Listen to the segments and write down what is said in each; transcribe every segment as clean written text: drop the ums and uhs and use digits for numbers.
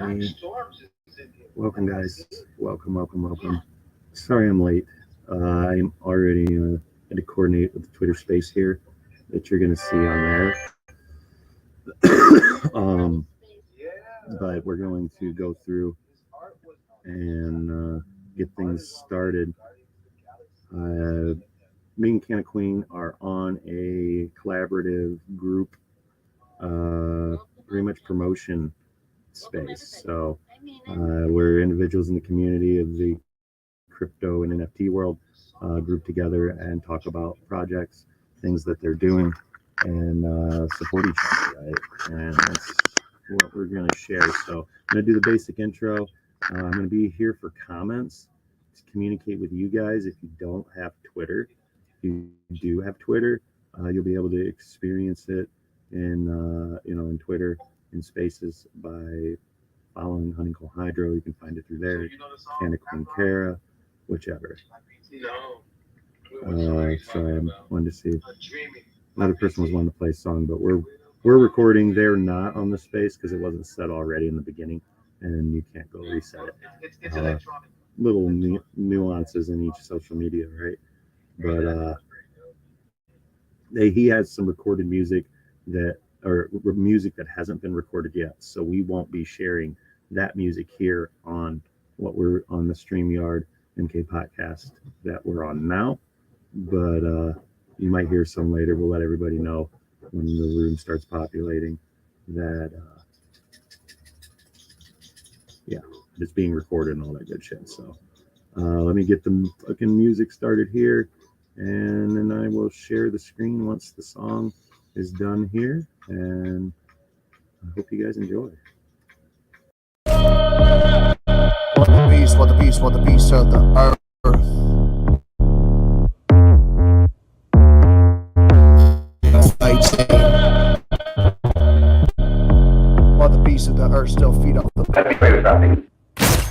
Hey, welcome, guys. Welcome. Sorry I'm late. I'm already going to coordinate with the Twitter space here that you're going to see on there. um, but we're going to go through and get things started. Me and Canna Queen are on a collaborative group, pretty much promotion space. So we're individuals in the community of the crypto and NFT world group together and talk about projects, things that they're doing, and support each other, right? And that's what we're going to share. So I'm going to do the basic intro. I'm going to be here for comments to communicate with you guys. If you don't have Twitter, if you do have Twitter, you'll be able to experience it in Twitter in Spaces by following Honeycomb Hydro. You can find it through there. Canna Queen Cara, whichever. Sorry, I wanted to see if another person was wanting to play a song, but we're recording. They're not on the space because it wasn't set already in the beginning, and you can't go reset it. Little nuances in each social media, right? But he has some recorded music or music that hasn't been recorded yet, so we won't be sharing that music here on what we're on the StreamYard MK podcast that we're on now. But you might hear some later. We'll let everybody know when the room starts populating that it's being recorded and all that good shit. So let me get the fucking music started here, and then I will share the screen once the song is done here, and I hope you guys enjoy. What the beast of the earth. While the beasts of the earth still feed off the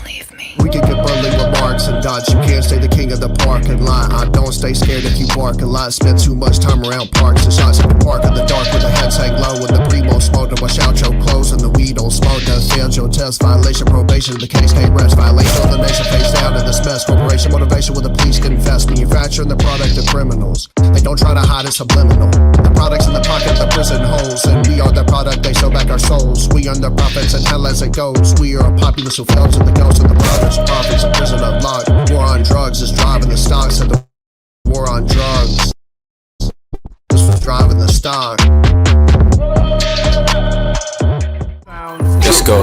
Leave me. We can get burly remarks and dodge. You can't stay the king of the parking lot. I don't stay scared if you bark a lot. Spend too much time around parks and shots at the park in the dark with the heads hang low and the primo smoke to wash out your clothes and the weed don't smoke. That failed your test violation, probation. The case can't rest violation. The nation face down in this mess. Corporation motivation with the police confess. Manufacturing the product of criminals. They don't try to hide it subliminal. The products in the pocket of the prison holes, and we are the product. They sell back our souls. We are the prophets and hell as it goes. We are a populace who fell to the ghosts of the brothers. Prophets a prison of luck. War on drugs is driving the stocks. And the war on drugs is for driving the stock. Let's go.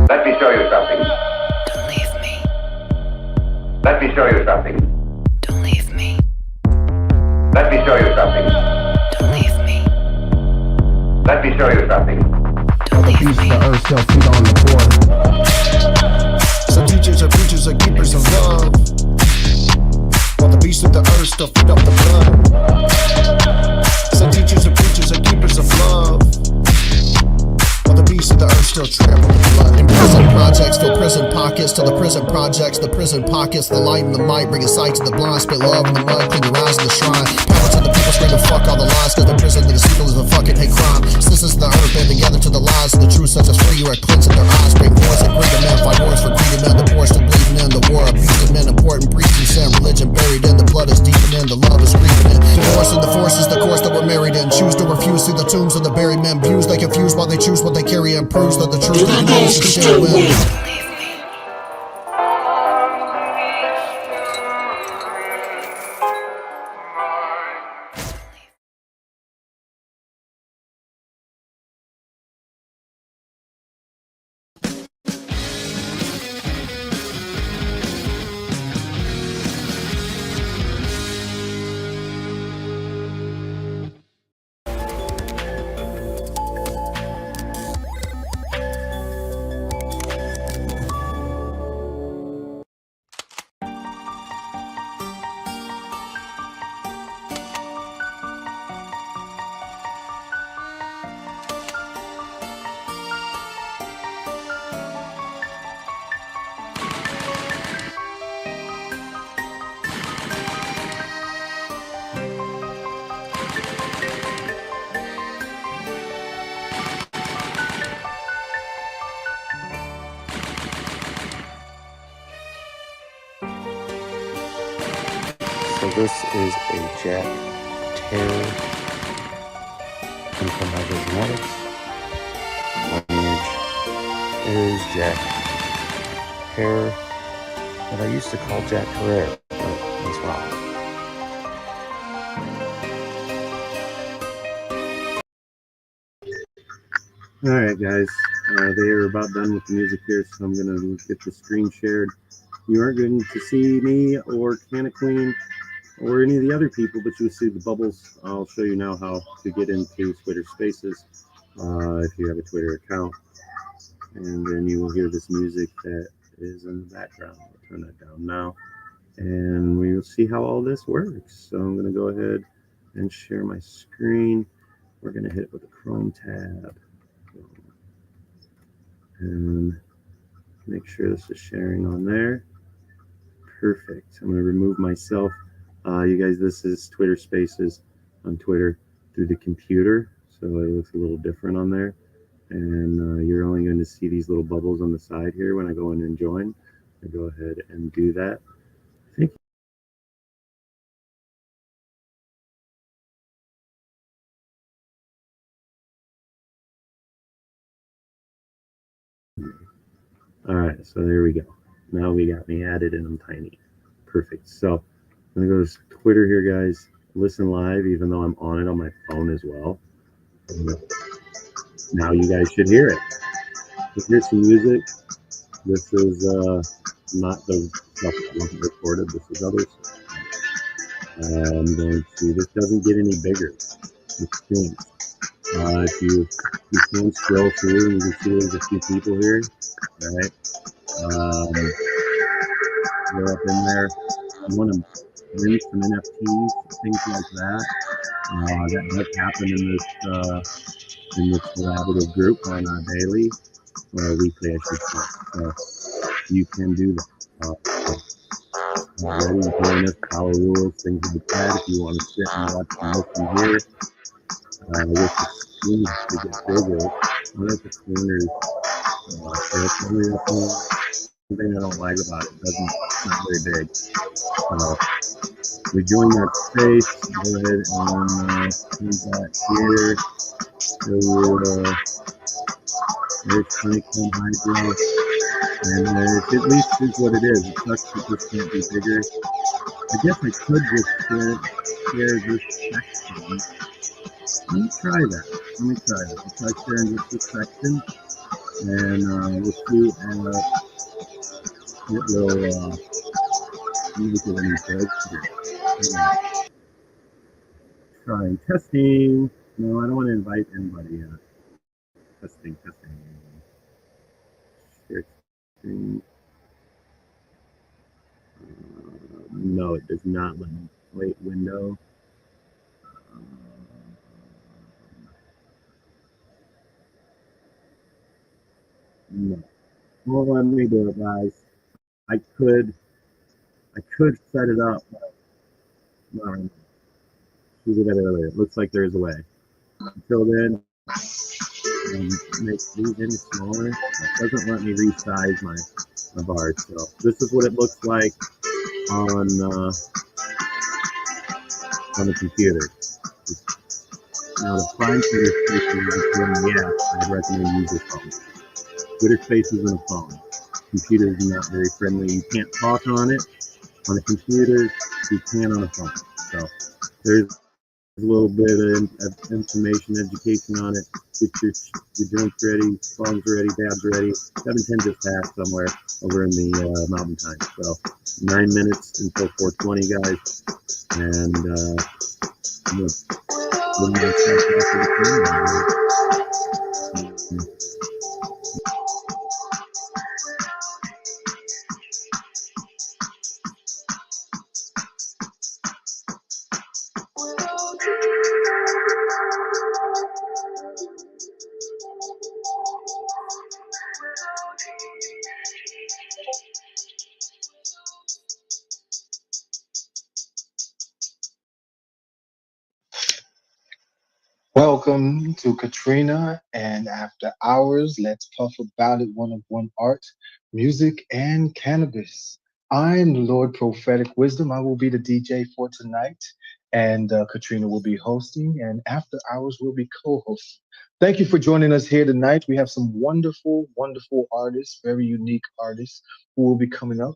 Let me show you something. Don't leave me. Let me show you something. Don't leave me. Let me show you something. Don't leave me. Let me show you something. Don't leave Beasts of me. the earth still feed on the poor. Some teachers are preachers and keepers of love. While the beasts of the earth still feed off the blood. Some teachers are preachers and keepers of love. While the beasts of the earth still trample the blood. In prison projects, fill prison pockets. Till the prison projects, the prison pockets. The light and the might bring a sight to the blind. Spit love in the mud, clean your eyes in the shrine. Power to the people, screaming fuck all the lies. Cause the prison to the sequel is a fucking hate crime. Citizens of the earth band together to the lies. And the truth sets us free. You are cleansing their eyes. Bring wars that greed men. Fight wars for greedy men. The poor still bleeding in. The war abusing men. Important priests and sin. Religion buried in. The blood is deepening. The love is creeping in. Divorce and the force is the course that we're married in. Choose to refuse. See the tombs of the buried men. Views they confuse while they choose what they carry and proves that the truth that knows is still win. Leave me. this is a Jack Terror Improviser Genetics. Lineage is Jack Terror, that I used to call Jack Herrera, but that's wrong. All right, guys, they are about done with the music here, so I'm going to get the screen shared. You aren't going to see me or Canna Queen or any of the other people, but you'll see the bubbles. I'll show you now how to get into Twitter Spaces if you have a Twitter account. And then you will hear this music that is in the background. I'll turn that down now. And we will see how all this works. So I'm going to go ahead and share my screen. We're going to hit it with a Chrome tab. And make sure this is sharing on there. Perfect. I'm going to remove myself. You guys, this is Twitter Spaces on Twitter through the computer. So it looks a little different on there. And you're only going to see these little bubbles on the side here when I go in and join. I go ahead and do that. Thank you. All right, so there we go. Now we got me added and I'm tiny. Perfect. So I'm going to go to Twitter here, guys. Listen live, even though I'm on it on my phone as well. Now you guys should hear it. So here's some music. This is not the stuff that wasn't recorded. This is others. I'm going to, this doesn't get any bigger. It stinks. If you can scroll through, you can see there's a few people here, right? Go up in there. You want to win some NFTs, things like that. That does happen in this collaborative group on daily or weekly, I should say. So you can do that. Ready to join us, follow rules, things like that. If you want to sit and watch and listen here, with the screen to get bigger, I'm at the corners. So that's only the thing I don't like about it. It's not very big. We join that space. Go ahead and see that here. So there's honeycomb hydro. And it at least is what it is. It sucks that this can't be bigger. I guess I could just share this section. Let me try that. I'll try sharing just this section. And we'll see if it will make it any bigger. Trying testing. No, I don't want to invite anybody yet. Testing. Share screen. No, it does not let me. Wait, window. No. Well, let me do it, guys. I could set it up, but not right now. We did that earlier. It looks like there's a way. Until then, make these any smaller. It doesn't let me resize my bars. So this is what it looks like on the computer. Now to find Twitter Spaces, I'd recommend use your phone. Twitter Spaces on a phone. Computer is not very friendly. You can't talk on it. On a computer, you can on a phone. So there's a little bit of information, education on it. Get your drinks ready, phones ready, tabs ready. 7:10 just passed somewhere over in the mountain time. So 9 minutes until 4:20, guys. And I'm going to Welcome to Katrina and After Hours. Let's puff about it. One of one art, music, and cannabis. I'm Lord Prophetic Wisdom. I will be the DJ for tonight, and Katrina will be hosting, and After Hours will be co-hosting. Thank you for joining us here tonight. We have some wonderful, wonderful artists, very unique artists who will be coming up.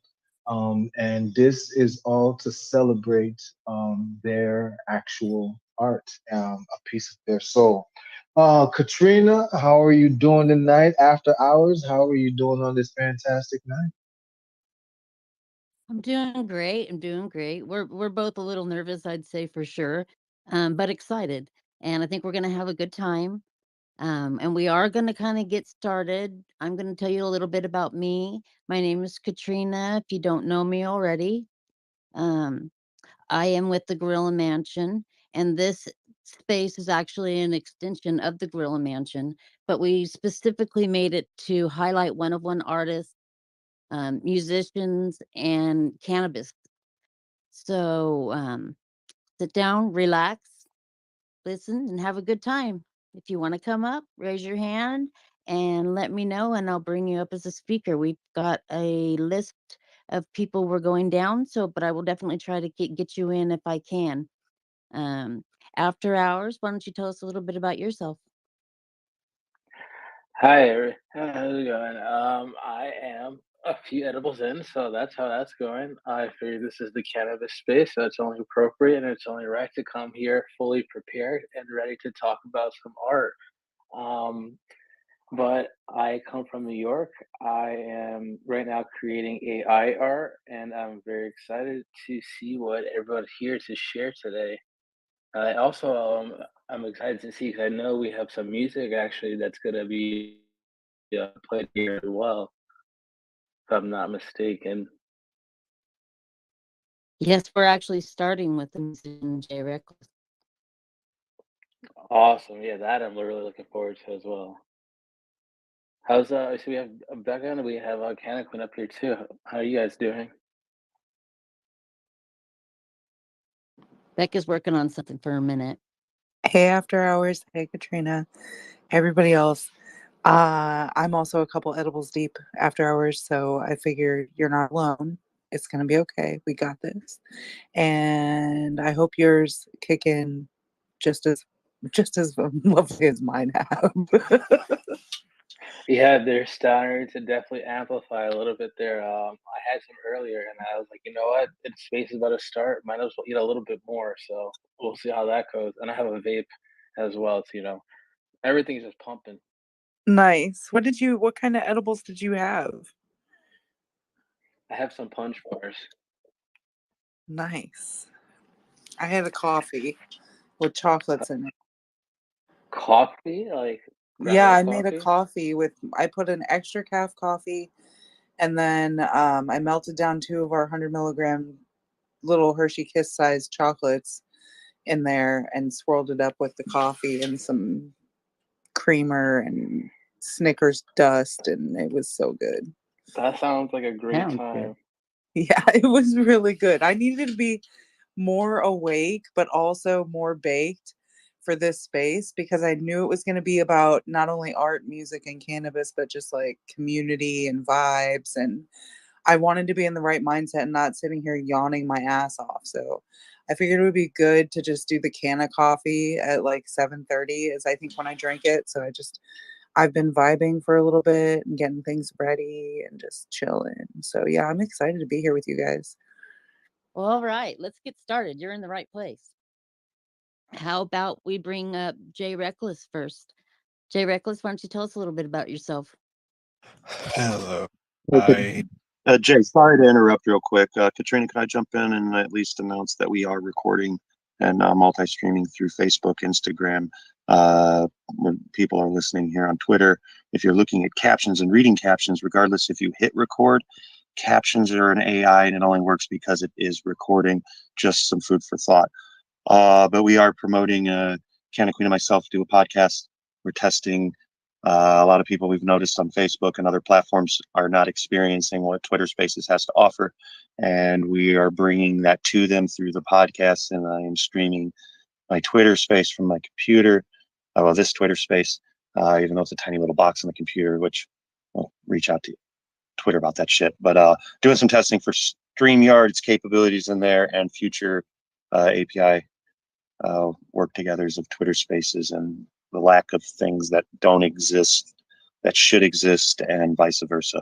And this is all to celebrate their actual art, a piece of their soul. Katrina, how are you doing tonight? After Hours, how are you doing on this fantastic night? I'm doing great. I'm doing great. We're both a little nervous, I'd say for sure, but excited. And I think we're gonna have a good time. And we are gonna kind of get started. I'm gonna tell you a little bit about me. My name is Katrina. If you don't know me already, um, I am with the Gorilla Mansion, and this space is actually an extension of the Gorilla Mansion. But we specifically made it to highlight one artists, musicians, and cannabis. So, sit down, relax, listen, and have a good time. If you want to come up, raise your hand and let me know, and I'll bring you up as a speaker. We've got a list of people we're going down, so but I will definitely try to get you in if I can. Um, After hours, why don't you tell us a little bit about yourself? Hi, how's it going? I am a few edibles in, so that's how that's going. I figure this is the cannabis space, so it's only appropriate and it's only right to come here fully prepared and ready to talk about some art. Um, but I come from New York. I am right now creating AI art, and I'm very excited to see what everyone here to share today. I also, I'm excited to see because I know we have some music actually that's gonna be played here as well, if I'm not mistaken. Yes, we're actually starting with the musician Jay Reckless. Awesome, yeah, that I'm really looking forward to as well. How's so we have Becca and we have Canna Queen up here too. How are you guys doing? Becca's working on something for a minute. Hey, After Hours. Hey, Katrina. Everybody else. I'm also a couple edibles deep after hours, so I figure you're not alone. It's gonna be okay. We got this. And I hope yours kick in just as just as lovely as mine have. Yeah, they're starting to definitely amplify a little bit there. I had some earlier, and I was like, you know what? It's space is about to start. Might as well eat a little bit more. So we'll see how that goes. And I have a vape as well. So, everything's just pumping. Nice. What kind of edibles did you have? I have some punch bars. Nice. I had a coffee with chocolates in it. Coffee, like ground Yeah, up I made a coffee. coffee with I put an extra calf coffee. And then I melted down 2 of our 100 milligram little Hershey Kiss sized chocolates in there and swirled it up with the coffee and some creamer and Snickers dust. And it was so good. That sounds like a great Sounds good. time. Yeah, it was really good. I needed to be more awake, but also more baked for this space because I knew it was going to be about not only art, music, and cannabis, but just like community and vibes. And I wanted to be in the right mindset and not sitting here yawning my ass off. So I figured it would be good to just do the can of coffee at like 7:30 is I think when I drank it. So I've been vibing for a little bit and getting things ready and just chilling. So yeah, I'm excited to be here with you guys. Well, all right, let's get started. You're in the right place. How about we bring up Jay Reckless first? Jay Reckless, why don't you tell us a little bit about yourself? Hello. Okay. I Jay, sorry to interrupt real quick. Katrina, can I jump in and at least announce that we are recording and multi-streaming through Facebook, Instagram, when people are listening here on Twitter. If you're looking at captions and reading captions, regardless if you hit record, captions are an AI and it only works because it is recording. Just some food for thought. But we are promoting Canna Queen and myself do a podcast. We're testing. A lot of people we've noticed on Facebook and other platforms are not experiencing what Twitter Spaces has to offer. And we are bringing that to them through the podcast. And I am streaming my Twitter space from my computer. Well, this Twitter space, even though it's a tiny little box on the computer, which I'll reach out to Twitter about that shit. But doing some testing for StreamYard's capabilities in there and future API work togethers of Twitter Spaces and the lack of things that don't exist that should exist and vice versa.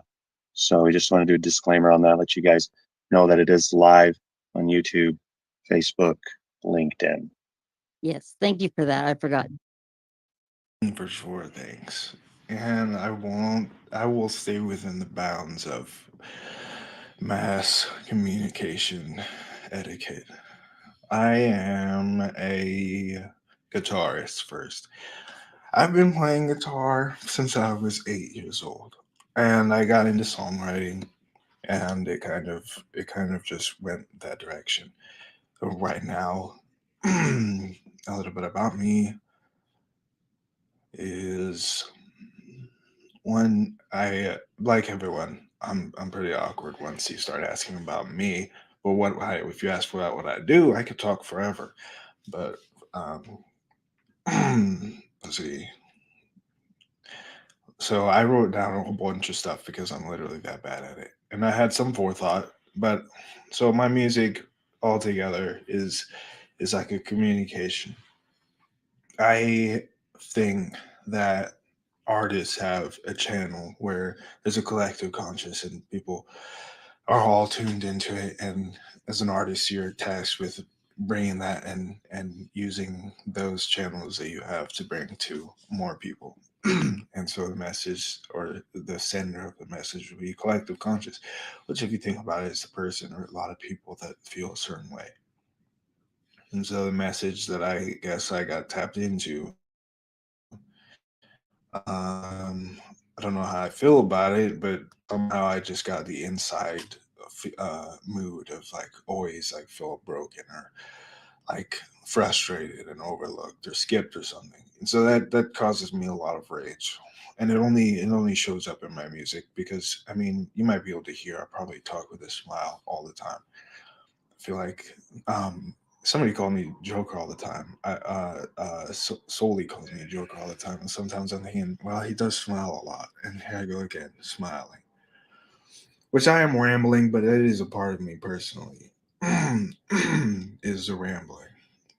So we just want to do a disclaimer on that, let you guys know that it is live on YouTube, Facebook, LinkedIn. Yes, thank you for that. I forgot. For sure, thanks. And I will stay within the bounds of mass communication etiquette. I am a guitarist first. I've been playing guitar since I was 8 years old. And I got into songwriting and it kind of just went that direction. So right now, a little bit about me is one, I like everyone. I'm pretty awkward once you start asking about me. But if you ask about what I do, I could talk forever. But um, let's see. So I wrote down a whole bunch of stuff because I'm literally that bad at it, and I had some forethought. But so my music altogether is like a communication. I think that artists have a channel where there's a collective conscious and people are all tuned into it. And as an artist, you're tasked with bringing that and using those channels that you have to bring to more people. And so the message or the sender of the message would be collective conscious, which if you think about it, it's a person or a lot of people that feel a certain way. And so the message that I guess I got tapped into, I don't know how I feel about it, but somehow I just got the inside mood of like always like feel broken or like frustrated and overlooked or skipped or something. And so that causes me a lot of rage. And it only shows up in my music because I mean you might be able to hear I probably talk with a smile all the time. I feel like somebody called me Joker all the time. Solely calls me a Joker all the time, and sometimes I'm thinking, well, he does smile a lot, and here I go again, smiling. Which I am rambling, but it is a part of me personally. Is the rambling,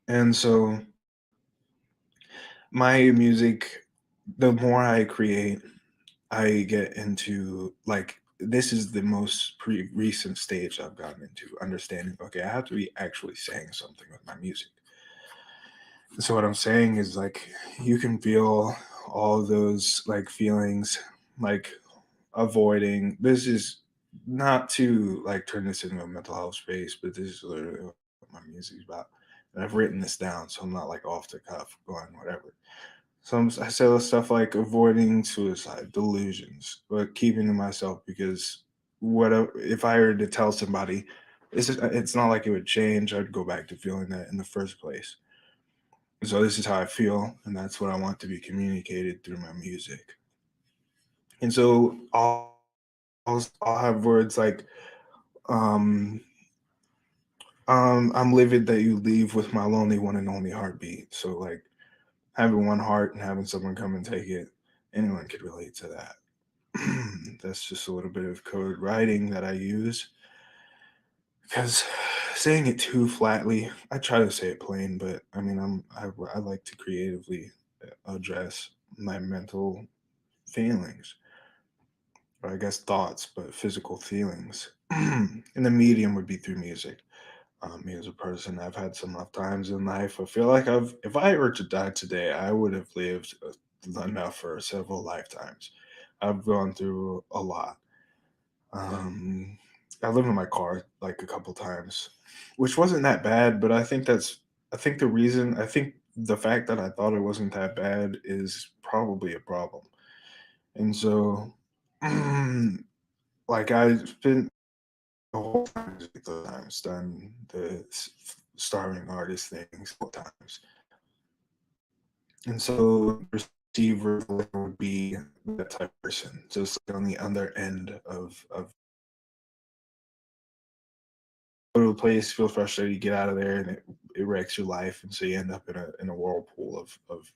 and so my music, the more I create, I get into like this is the most recent stage I've gotten into understanding. Okay, I have to be actually saying something with my music. So what I'm saying is like you can feel all those like feelings, like avoiding. This is not to like turn this into a mental health space, but this is literally what my music's about. And I've written this down, so I'm not like off the cuff going whatever. I say stuff like avoiding suicide, delusions, but keeping to myself because what if I were to tell somebody, it's not like it would change. I'd go back to feeling that in the first place. So this is how I feel, and that's what I want to be communicated through my music. And so I'll have words like, um, I'm livid that you leave with my lonely one and only heartbeat. So like having one heart and having someone come and take it, anyone could relate to that. That's just a little bit of code writing that I use because saying it too flatly, I try to say it plain, but I mean, I like to creatively address my mental feelings, or I guess thoughts, but physical feelings. And the medium would be through music. Me as a person, I've had some rough times in life. I feel like if I were to die today, I would have lived enough for several lifetimes. I've gone through a lot. Um, I lived in my car like a couple times, which wasn't that bad, but I think the fact that I thought it wasn't that bad is probably a problem. And so, like I spent the whole time the times done the starving artist things four times. And so the receiver would be that type of person, just on the other end of go to a place, feel frustrated, you get out of there, and it wrecks your life, and so you end up in a whirlpool of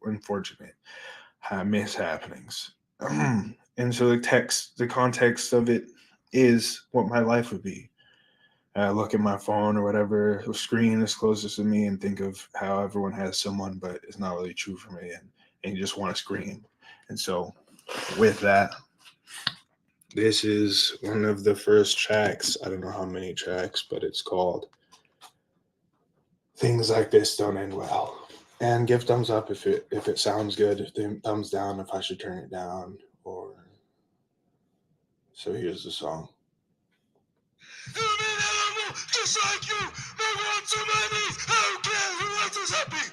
unfortunate mishappenings. And so the context of it, is what my life would be. I look at my phone or whatever screen is closest to me and think of how everyone has someone, but it's not really true for me, and you just want to scream. And so, with that, this is one of the first tracks. I don't know how many tracks, but it's called Things Like This Don't End Well. And give thumbs up if it sounds good. Thumbs down if I should turn it down. Or so here's the song. Just like you, never want to my knees. I don't care who else is happy.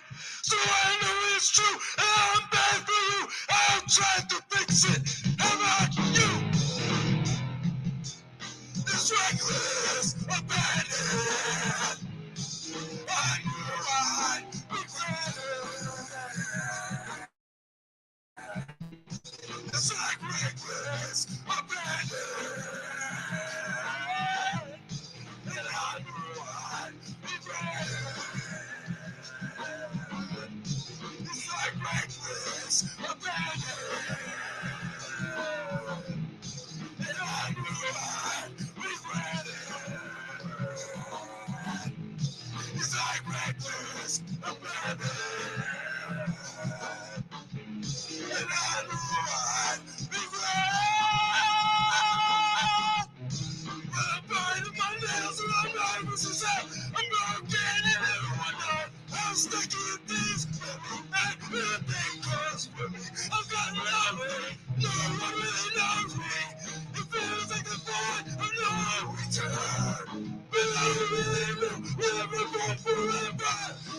So I know it's true, and I'm bad for you. I'll try to fix it. How about you? This reckless abandon. I knew I'd regret it. It's like reckless abandon. And I knew I'd regret it. It's like reckless abandon. And I knew I'd regret it. It's like reckless abandon. And I knew I'd regret it. But I'm biting my nails and I'm not as out. I'm broken and everyone knows how sticky it is. And everything goes for me. I'm got nobody. No one really knows me. It feels like the void of no return. But I don't really know where I'm going forever.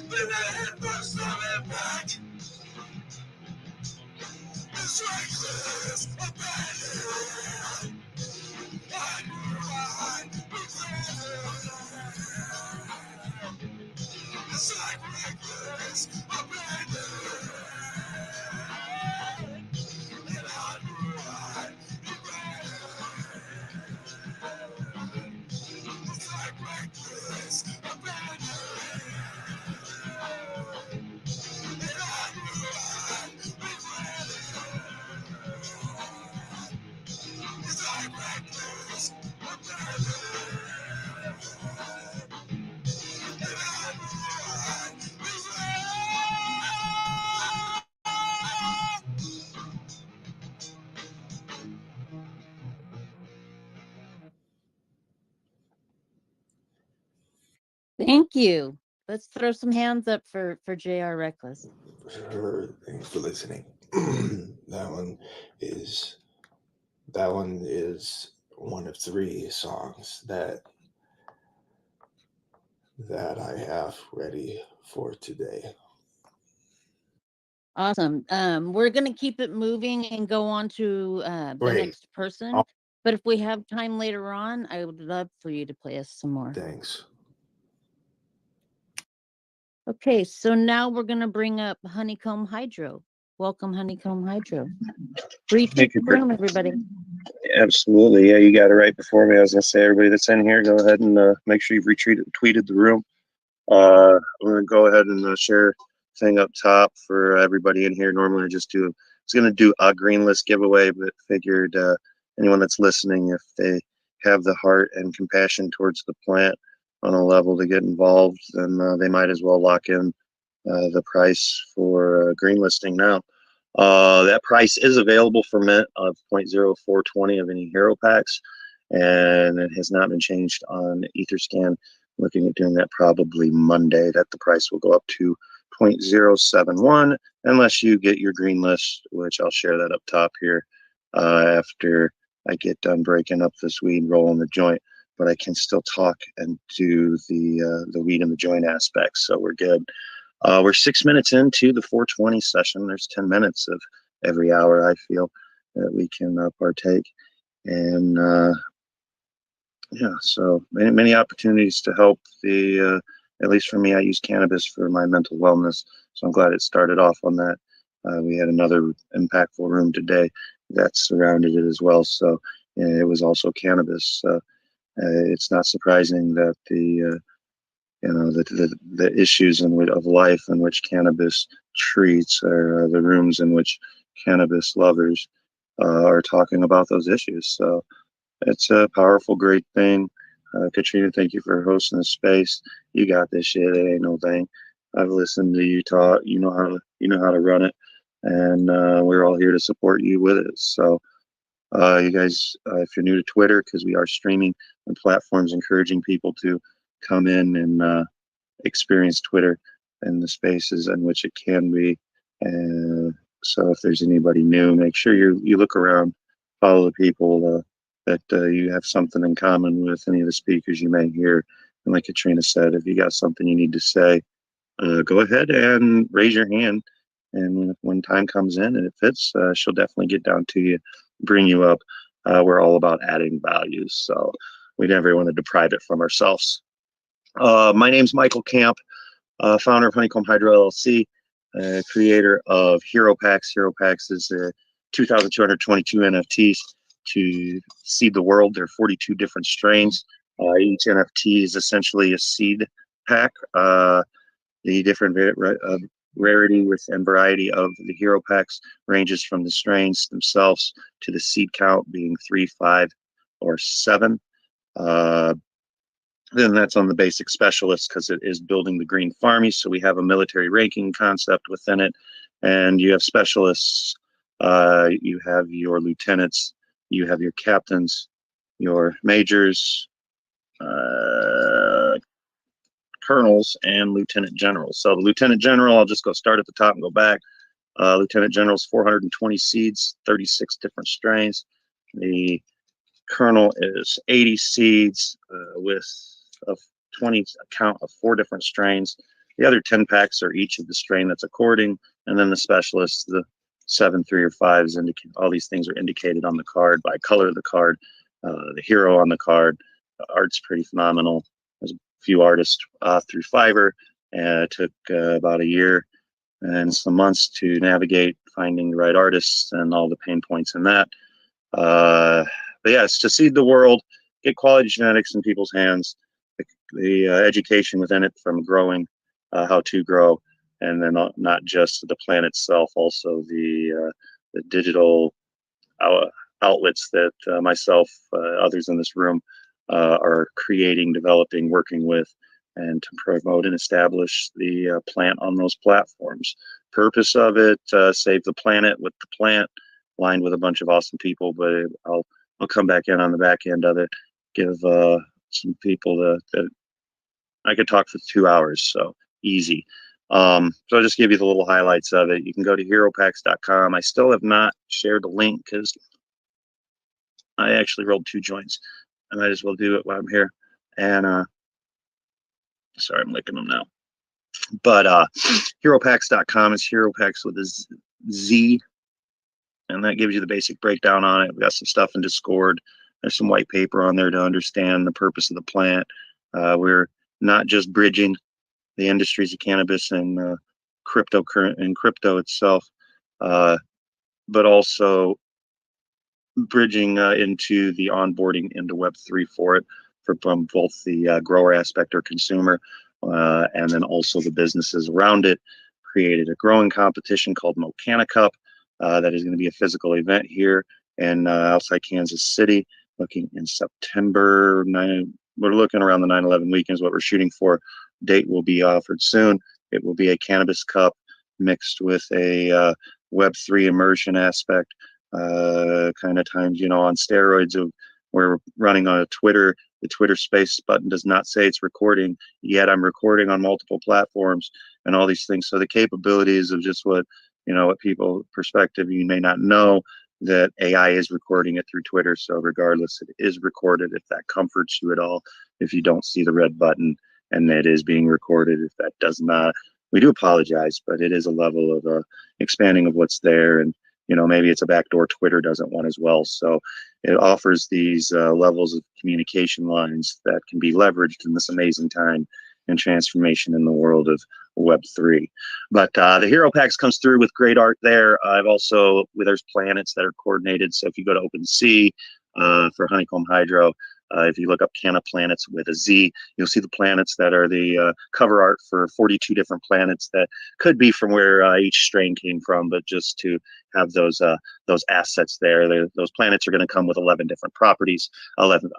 Then I hit first time back. It's reckless abandon. I knew I'd regret it. It's like reckless abandon. And I knew I'd regret it. It's like reckless abandon. And I knew I'd regret it. It's like reckless abandon. And I knew I'd regret Thank you. Let's throw some hands up for JR Reckless. Sure. Thanks for listening. that one is one of 3 songs that I have ready for today. Awesome. We're gonna keep it moving and go on to the Wait. next person. But if we have time later on, I would love for you to play us some more. Thanks. Okay, so now we're gonna bring up Honeycomb Hydro. Welcome, Honeycomb Hydro. Retweet Thank the you, Chris. room, everybody. Absolutely. Yeah, you got it right before me. I was going to say, everybody that's in here, go ahead and make sure you've tweeted the room. I'm going to go ahead and share thing up top for everybody in here. Normally, I was going to do a green list giveaway, but figured anyone that's listening, if they have the heart and compassion towards the plant on a level to get involved, then they might as well lock in the price for green listing now. That price is available for mint of 0.0420 of any hero packs, and it has not been changed on Etherscan. Looking at doing that probably Monday, that the price will go up to 0.071 unless you get your green list, which I'll share that up top here after I get done breaking up this weed, rolling the joint. But I can still talk and do the weed and the joint aspects, so we're good. We're 6 minutes into the 420 session. There's 10 minutes of every hour, I feel, that we can partake. And yeah, so many opportunities to help at least for me, I use cannabis for my mental wellness. So I'm glad it started off on that. We had another impactful room today that surrounded it as well. So it was also cannabis. It's not surprising that the issues of life in which cannabis treats are the rooms in which cannabis lovers are talking about those issues. So It's a powerful, great thing. Katrina, thank you for hosting this space. You got this shit. It ain't no thing. I've listened to you talk. You know how to run it, and we're all here to support you with it. So, you guys, if you're new to Twitter, because we are streaming on platforms, encouraging people to come in and experience Twitter and the spaces in which it can be. And so, if there's anybody new, make sure you look around, follow the people that you have something in common with any of the speakers you may hear. And like Katrina said, if you got something you need to say, go ahead and raise your hand. And when time comes in and it fits, she'll definitely get down to you, bring you up. We're all about adding values, so we never want to deprive it from ourselves. My name's Michael Camp, founder of Honeycomb Hydro LLC, creator of Hero Packs. Hero Packs is 2,222 NFTs to seed the world. There are 42 different strains. Each NFT is essentially a seed pack. The different rarity and variety of the hero packs ranges from the strains themselves to the seed count being 3, 5, or 7. Then that's on the basic specialists because it is building the green farmies. So we have a military ranking concept within it, and you have specialists. You have your lieutenants, you have your captains, your majors, colonels, and lieutenant generals. So the lieutenant general, I'll just go start at the top and go back. Lieutenant general's 420 seeds, 36 different strains. The colonel is 80 seeds with a 20 count of 4 different strains. The other 10 packs are each of the strain that's according, and then the specialists, the 7, 3, or 5s indicate. All these things are indicated on the card by color of the card, the hero on the card. The art's pretty phenomenal. There's a few artists through Fiverr, and it took about a year and some months to navigate finding the right artists and all the pain points in that. But yes, to seed the world, get quality genetics in people's hands, the education within it from growing, how to grow, and then not just the plant itself, also the digital outlets that myself, others in this room are creating, developing, working with, and to promote and establish the plant on those platforms. Purpose of it, save the planet with the plant, lined with a bunch of awesome people, but I'll come back in on the back end of it, give some people that I could talk for 2 hours, so easy. So I'll just give you the little highlights of it. You can go to heropacks.com. I still have not shared the link because I actually rolled 2 joints. I might as well do it while I'm here. And sorry, I'm licking them now. But heropacks.com is heropacks with a Z, and that gives you the basic breakdown on it. We got some stuff in Discord. There's some white paper on there to understand the purpose of the plant. We're not just bridging the industries of cannabis and crypto itself, but also bridging into the onboarding into Web3 for it, from both the grower aspect or consumer, and then also the businesses around it. Created a growing competition called Mocana Cup that is going to be a physical event here in outside Kansas City, looking in September 9. We're looking around the 9/11 weekend is what we're shooting for. Date will be offered soon. It will be a cannabis cup mixed with a Web3 immersion aspect, kind of times, on steroids. We're running on a Twitter. The Twitter space button does not say it's recording, yet I'm recording on multiple platforms and all these things. So the capabilities of just what people perspective, you may not know that AI is recording it through Twitter. So regardless, it is recorded if that comforts you at all. If you don't see the red button and it is being recorded, if that does not, we do apologize, but it is a level of expanding of what's there. And, maybe it's a backdoor Twitter doesn't want as well. So it offers these levels of communication lines that can be leveraged in this amazing time and transformation in the world of Web3. But the Hero Packs comes through with great art there. I've also, there's planets that are coordinated. So if you go to OpenSea for Honeycomb Hydro, If you look up Canna Planets with a Z, you'll see the planets that are the cover art for 42 different planets that could be from where each strain came from, but just to have those assets there. Those planets are going to come with 11 different properties, 11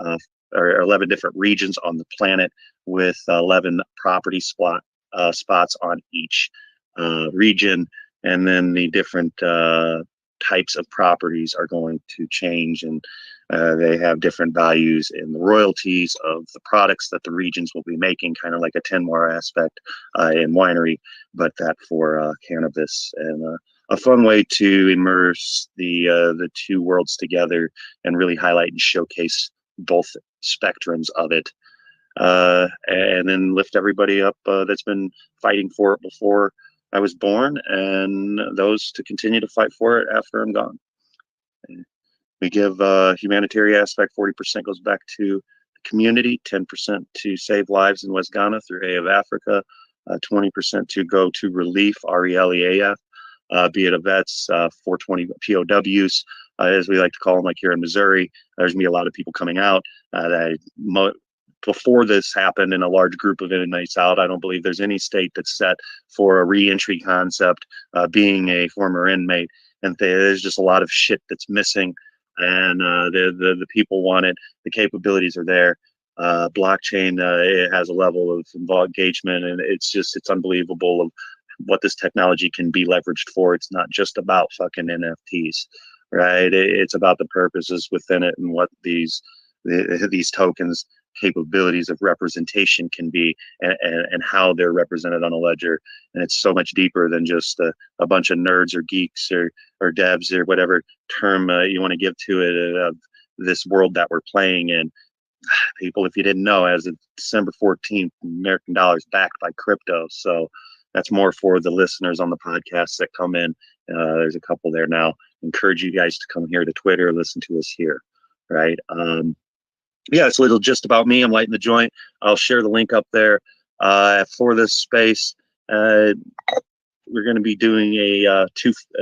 or 11 different regions on the planet with 11 property spots on each region, and then the different types of properties are going to change, and they have different values in the royalties of the products that the regions will be making, kind of like a Tenmar aspect in winery, but that for cannabis, and a fun way to immerse the two worlds together and really highlight and showcase both spectrums of it, and then lift everybody up that's been fighting for it before I was born, and those to continue to fight for it after I'm gone. And we give humanitarian aspect, 40% goes back to the community, 10% to save lives in West Ghana through A of Africa, 20% to go to relief, RELEAF, be it a vets, 420 POWs, as we like to call them, like here in Missouri. There's going to be a lot of people coming out. Before this happened and a large group of inmates out, I don't believe there's any state that's set for a reentry concept, being a former inmate. And there's just a lot of shit that's missing, and the people want it. The capabilities are there. Blockchain, it has a level of engagement, and it's unbelievable of what this technology can be leveraged for. It's not just about fucking NFTs, right? It's about the purposes within it and what these tokens capabilities of representation can be, and how they're represented on a ledger. And it's so much deeper than just a bunch of nerds or geeks or devs or whatever term you want to give to it, of this world that we're playing in. People, if you didn't know, as of December 14th, American dollar is backed by crypto. So that's more for the listeners on the podcast that come in. There's a couple there now. Encourage you guys to come here to Twitter, listen to us here, right? Yeah, it's a little just about me. I'm lighting the joint. I'll share the link up there for this space. We're going to be doing a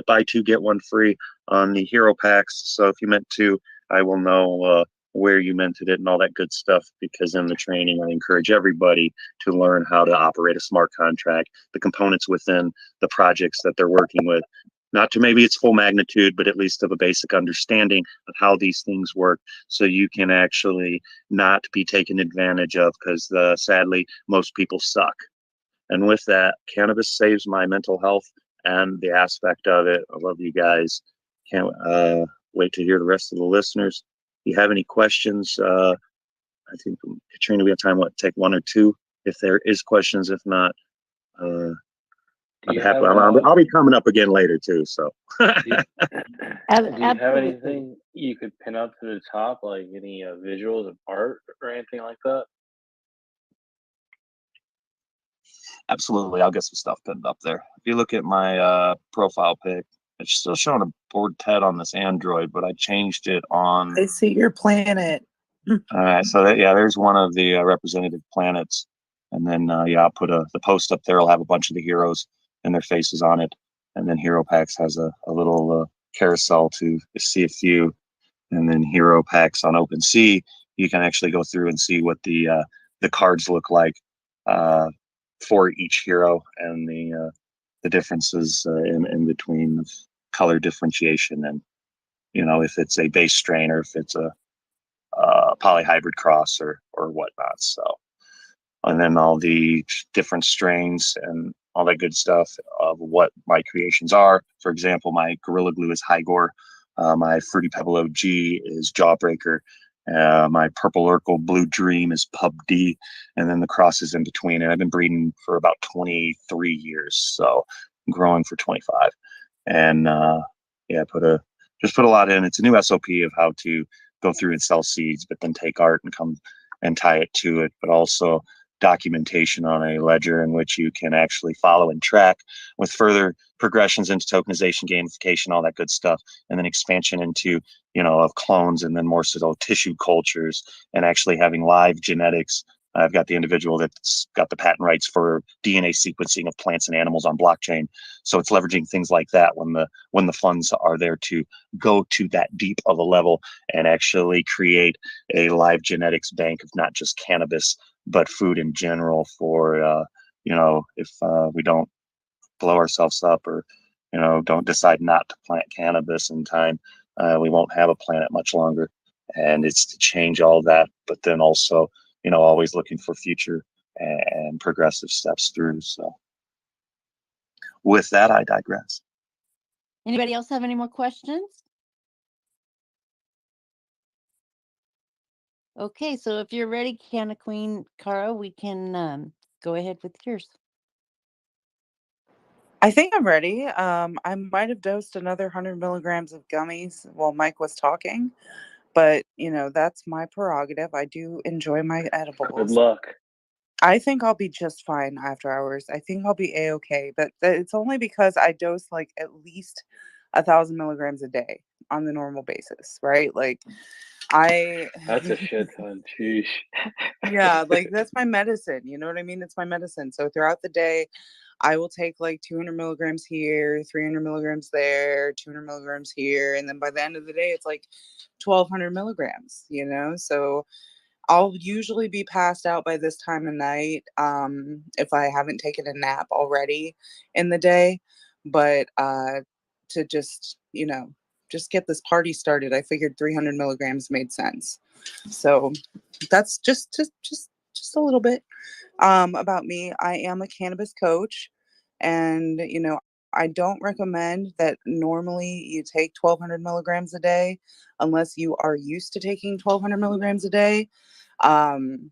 buy two get one free on the hero packs. So if you meant to, I will know where you minted it and all that good stuff, because in the training I encourage everybody to learn how to operate a smart contract, the components within the projects that they're working with. Not to maybe its full magnitude, but at least of a basic understanding of how these things work, so you can actually not be taken advantage of, because sadly, most people suck. And with that, cannabis saves my mental health and the aspect of it. I love you guys. Can't wait to hear the rest of the listeners. If you have any questions, I think, Katrina, we have time, take one or two if there is questions. If not, I'll be coming up again later too. So, do you have anything you could pin up to the top, like any visuals of art or anything like that? Absolutely, I'll get some stuff pinned up there. If you look at my profile pic, it's still showing a bored TED on this Android, but I changed it on. I see your planet. All right, so there's one of the representative planets, and then I'll put the post up there. I'll have a bunch of the heroes and their faces on it, and then Hero Packs has a little carousel to see a few, and then Hero Packs on OpenSea, you can actually go through and see what the cards look like for each hero, and the differences in between color differentiation, and if it's a base strain or if it's a polyhybrid cross or whatnot. So, and then all the different strains and all that good stuff of what my creations are. For example, my Gorilla Glue is High Gore. My Fruity Pebble OG is Jawbreaker. My Purple Urkel Blue Dream is Pub D. And then the crosses in between. And I've been breeding for about 23 years. So I'm growing for 25. And just put a lot in. It's a new SOP of how to go through and sell seeds, but then take art and come and tie it to it, but also documentation on a ledger in which you can actually follow and track, with further progressions into tokenization, gamification, all that good stuff, and then expansion into of clones, and then more so tissue cultures, and actually having live genetics I've got the individual that's got the patent rights for DNA sequencing of plants and animals on blockchain. So it's leveraging things like that when the funds are there to go to that deep of a level and actually create a live genetics bank of not just cannabis but food in general for if we don't blow ourselves up or don't decide not to plant cannabis in time, we won't have a planet much longer. And it's to change all that, but then also always looking for future and progressive steps through. So with that, I digress. Anybody else have any more questions? Okay, so if you're ready, Canna Queen Cara, we can go ahead with yours. I think I'm ready. I might have dosed another 100 milligrams of gummies while Mike was talking, but that's my prerogative. I do enjoy my Good edibles. luck. I think I'll be just fine after hours. I think I'll be a-okay, but it's only because I dose like at least 1,000 milligrams a day on the normal basis, right? Like That's a shit ton. Sheesh. yeah, like that's my medicine. You know what I mean? It's my medicine. So throughout the day, I will take like 200 milligrams here, 300 milligrams there, 200 milligrams here. And then by the end of the day, it's like 1,200 milligrams, So I'll usually be passed out by this time of night if I haven't taken a nap already in the day. But to just get this party started, I figured 300 milligrams made sense. So that's just a little bit about me. I am a cannabis coach, and I don't recommend that normally you take 1,200 milligrams a day unless you are used to taking 1,200 milligrams a day. Um,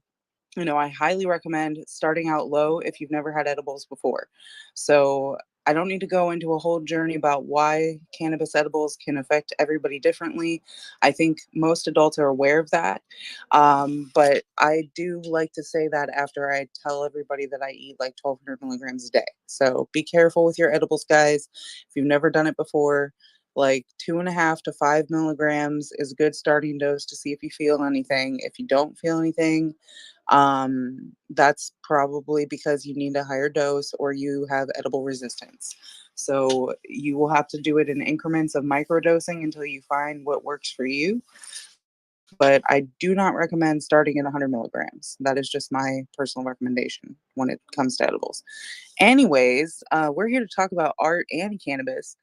I highly recommend starting out low if you've never had edibles before. So I don't need to go into a whole journey about why cannabis edibles can affect everybody differently. I think most adults are aware of that. But I do like to say that after I tell everybody that I eat like 1,200 milligrams a day. So be careful with your edibles, guys. If you've never done it before, like 2.5 to 5 milligrams is a good starting dose to see if you feel anything. If you don't feel anything, that's probably because you need a higher dose or you have edible resistance. So you will have to do it in increments of microdosing until you find what works for you. But I do not recommend starting at 100 milligrams. That is just my personal recommendation when it comes to edibles. Anyways, we're here to talk about art and cannabis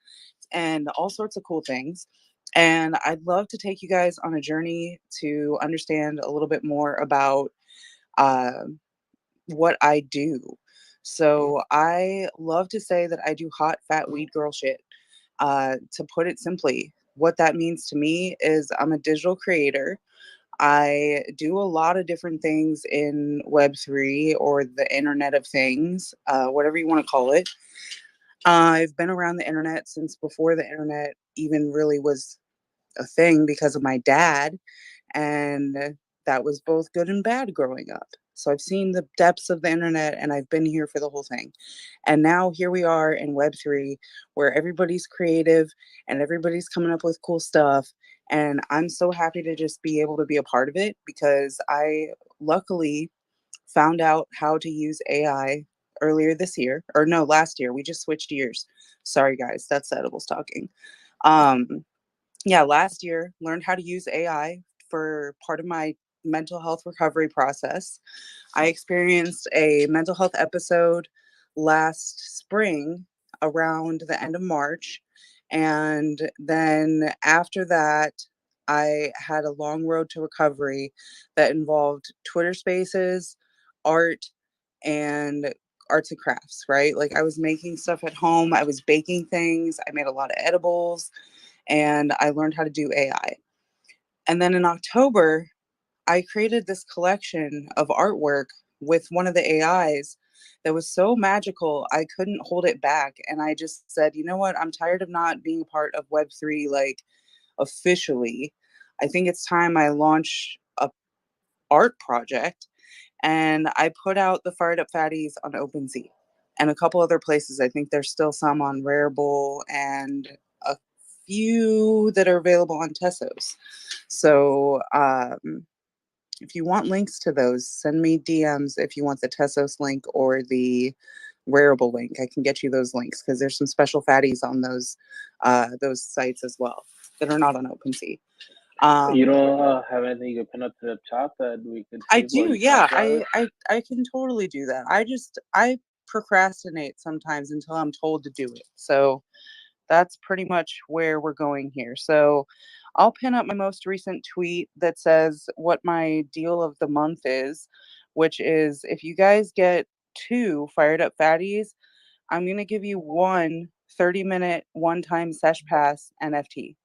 and all sorts of cool things. And I'd love to take you guys on a journey to understand a little bit more about uh, what I do. So I love to say that I do hot, fat weed girl shit. To put it simply, what that means to me is I'm a digital creator. I do a lot of different things in Web3 or the Internet of Things, whatever you want to call it. I've been around the internet since before the internet even really was a thing because of my dad. And that was both good and bad growing up. So I've seen the depths of the internet and I've been here for the whole thing. And now here we are in Web3 where everybody's creative and everybody's coming up with cool stuff. And I'm so happy to just be able to be a part of it because I luckily found out how to use AI earlier this year, or no, last year. We just switched years. Sorry, guys, that's the edibles talking. Um, yeah, last year learned how to use AI for part of my mental health recovery process. I experienced a mental health episode last spring around the end of March. And then after that, I had a long road to recovery that involved Twitter spaces, art, and arts and crafts, right? Like I was making stuff at home, I was baking things, I made a lot of edibles, and I learned how to do AI. And then in October, I created this collection of artwork with one of the AIs that was so magical, I couldn't hold it back. And I just said, you know what? I'm tired of not being a part of Web3 like officially. I think it's time I launch a art project. And I put out the Fired Up Fatties on OpenSea and a couple other places. I think there's still some on Rarible and a few that are available on Tessos. So if you want links to those, send me DMs if you want the Tessos link or the wearable link. I can get you those links because there's some special fatties on those sites as well that are not on OpenSea. You don't have anything you can pin up to the top that we could I see while do, you yeah. talk about it? I can totally do that. I procrastinate sometimes until I'm told to do it. So that's pretty much where we're going here. So I'll pin up my most recent tweet that says what my deal of the month is, which is if you guys get 2 fired up fatties, I'm going to give you 30-minute one-time sesh pass NFT,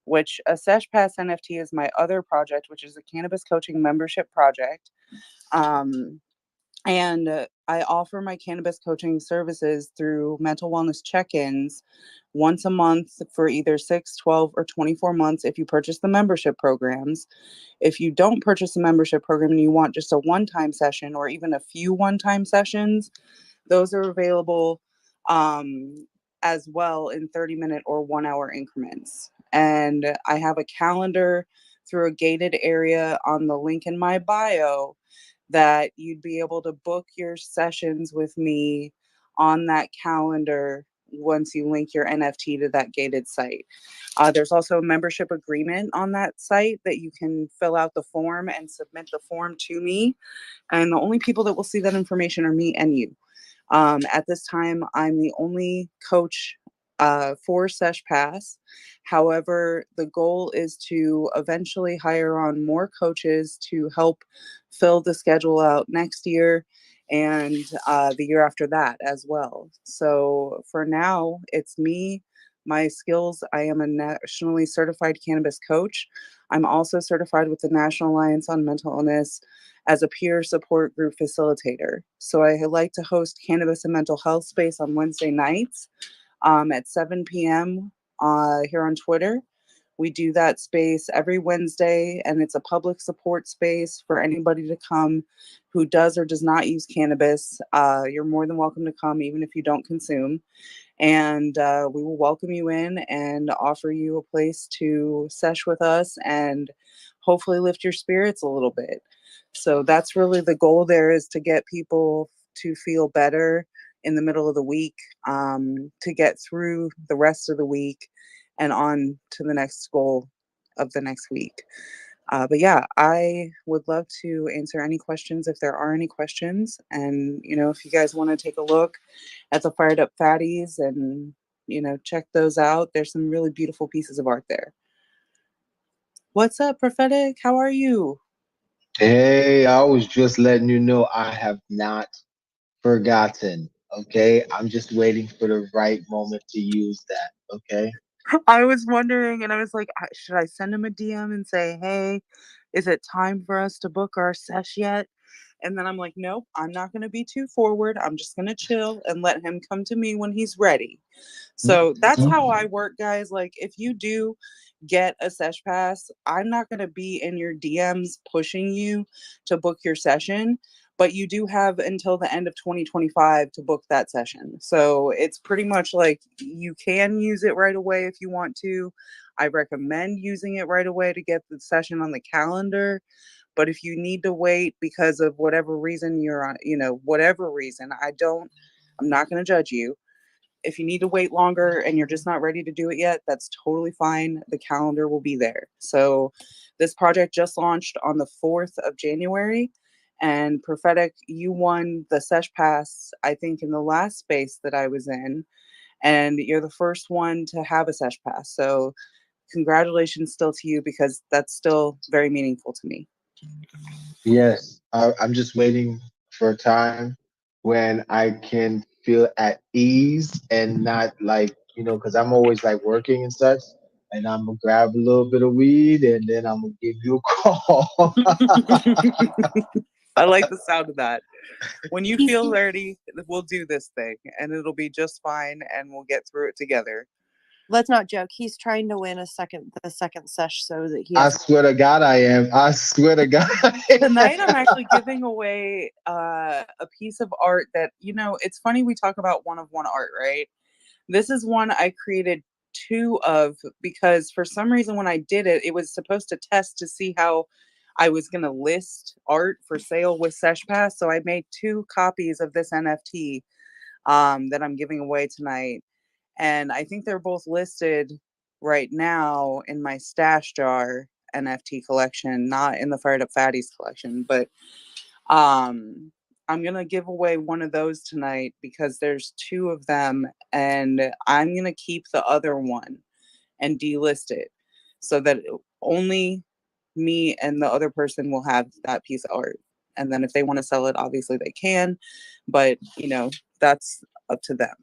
which a sesh pass NFT is my other project, which is a cannabis coaching membership project. Um, and I offer my cannabis coaching services through mental wellness check-ins once a month for either 6, 12, or 24 months if you purchase the membership programs. If you don't purchase the membership program and you want just a one-time session or even a few one-time sessions, those are available as well in 30-minute or 1-hour increments. And I have a calendar through a gated area on the link in my bio that you'd be able to book your sessions with me on that calendar once you link your NFT to that gated site. There's also a membership agreement on that site that you can fill out the form and submit the form to me. And the only people that will see that information are me and you. At this time, I'm the only coach for Sesh Pass. However, the goal is to eventually hire on more coaches to help fill the schedule out next year and the year after that as well. So for now, it's me, my skills. I am a nationally certified cannabis coach. I'm also certified with the National Alliance on Mental Illness as a peer support group facilitator. So I like to host cannabis and mental health space on Wednesday nights at 7 p.m. Here on Twitter. We do that space every Wednesday, and it's a public support space for anybody to come who does or does not use cannabis. You're more than welcome to come, even if you don't consume. And we will welcome you in and offer you a place to sesh with us and hopefully lift your spirits a little bit. So that's really the goal there, is to get people to feel better in the middle of the week, to get through the rest of the week and on to the next goal of the next week. But yeah, I would love to answer any questions if there are any questions. And, if you guys want to take a look at the Fired Up Fatties and, check those out, there's some really beautiful pieces of art there. What's up, Prophetic? How are you? Hey, I was just letting you know I have not forgotten. Okay, I'm just waiting for the right moment to use that. Okay. I was wondering, and I was like, should I send him a DM and say, hey, is it time for us to book our sesh yet? And then I'm like, nope, I'm not going to be too forward. I'm just going to chill and let him come to me when he's ready. So that's how I work, guys. Like, if you do get a sesh pass, I'm not going to be in your DMs pushing you to book your session, but you do have until the end of 2025 to book that session. So it's pretty much like you can use it right away if you want to. I recommend using it right away to get the session on the calendar. But if you need to wait because of whatever reason you're on, whatever reason, I'm not going to judge you. If you need to wait longer and you're just not ready to do it yet, that's totally fine. The calendar will be there. So this project just launched on the 4th of January. And Prophetic, you won the Sesh Pass, I think, in the last space that I was in. And you're the first one to have a Sesh Pass. So congratulations still to you, because that's still very meaningful to me. Yes, I'm just waiting for a time when I can feel at ease and not like, because I'm always like working and such, and I'm gonna grab a little bit of weed and then I'm gonna give you a call. I like the sound of that. When you feel ready, we'll do this thing and it'll be just fine and we'll get through it together. Let's not joke. He's trying to win the second sesh so that he I has. swear to God, I am. I swear to God. Tonight, I'm actually giving away a piece of art that, it's funny we talk about one of one art, right? This is one I created 2 of because for some reason when I did it, it was supposed to test to see how I was going to list art for sale with Sesh Pass, so I made 2 copies of this NFT that I'm giving away tonight, and I think they're both listed right now in my stash jar NFT collection, not in the Fired Up Fatties collection, but I'm gonna give away one of those tonight because there's 2 of them, and I'm gonna keep the other one and delist it so that only me and the other person will have that piece of art. And then if they want to sell it, obviously they can, but that's up to them.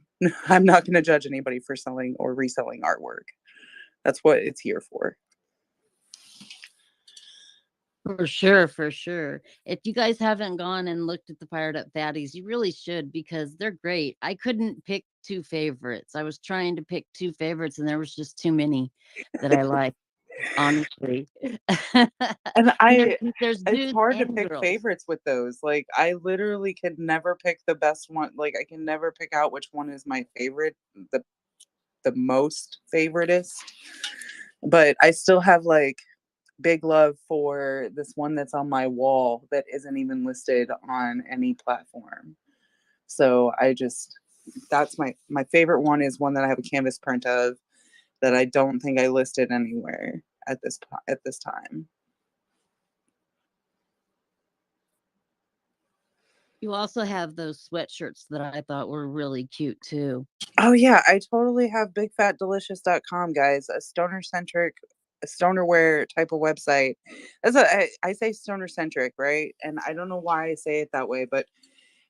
I'm not going to judge anybody for selling or reselling artwork. That's what it's here for. For sure, for sure. If you guys haven't gone and looked at the Fired Up Fatties, you really should because they're great. I couldn't pick 2 favorites. I was trying to pick 2 favorites and there was just too many that I like, honestly. And there's it's dudes hard to and pick girls. favorites with those. Like I literally could never pick the best one. Like I can never pick out which one is my favorite, the most favoritist. But I still have like big love for this one that's on my wall that isn't even listed on any platform. So that's my favorite one is one that I have a canvas print of that I don't think I listed anywhere at this time. You also have those sweatshirts that I thought were really cute too. Oh yeah, I totally have bigfatdelicious.com, guys. A stonerwear type of website. I say stoner centric, right? And I don't know why I say it that way, but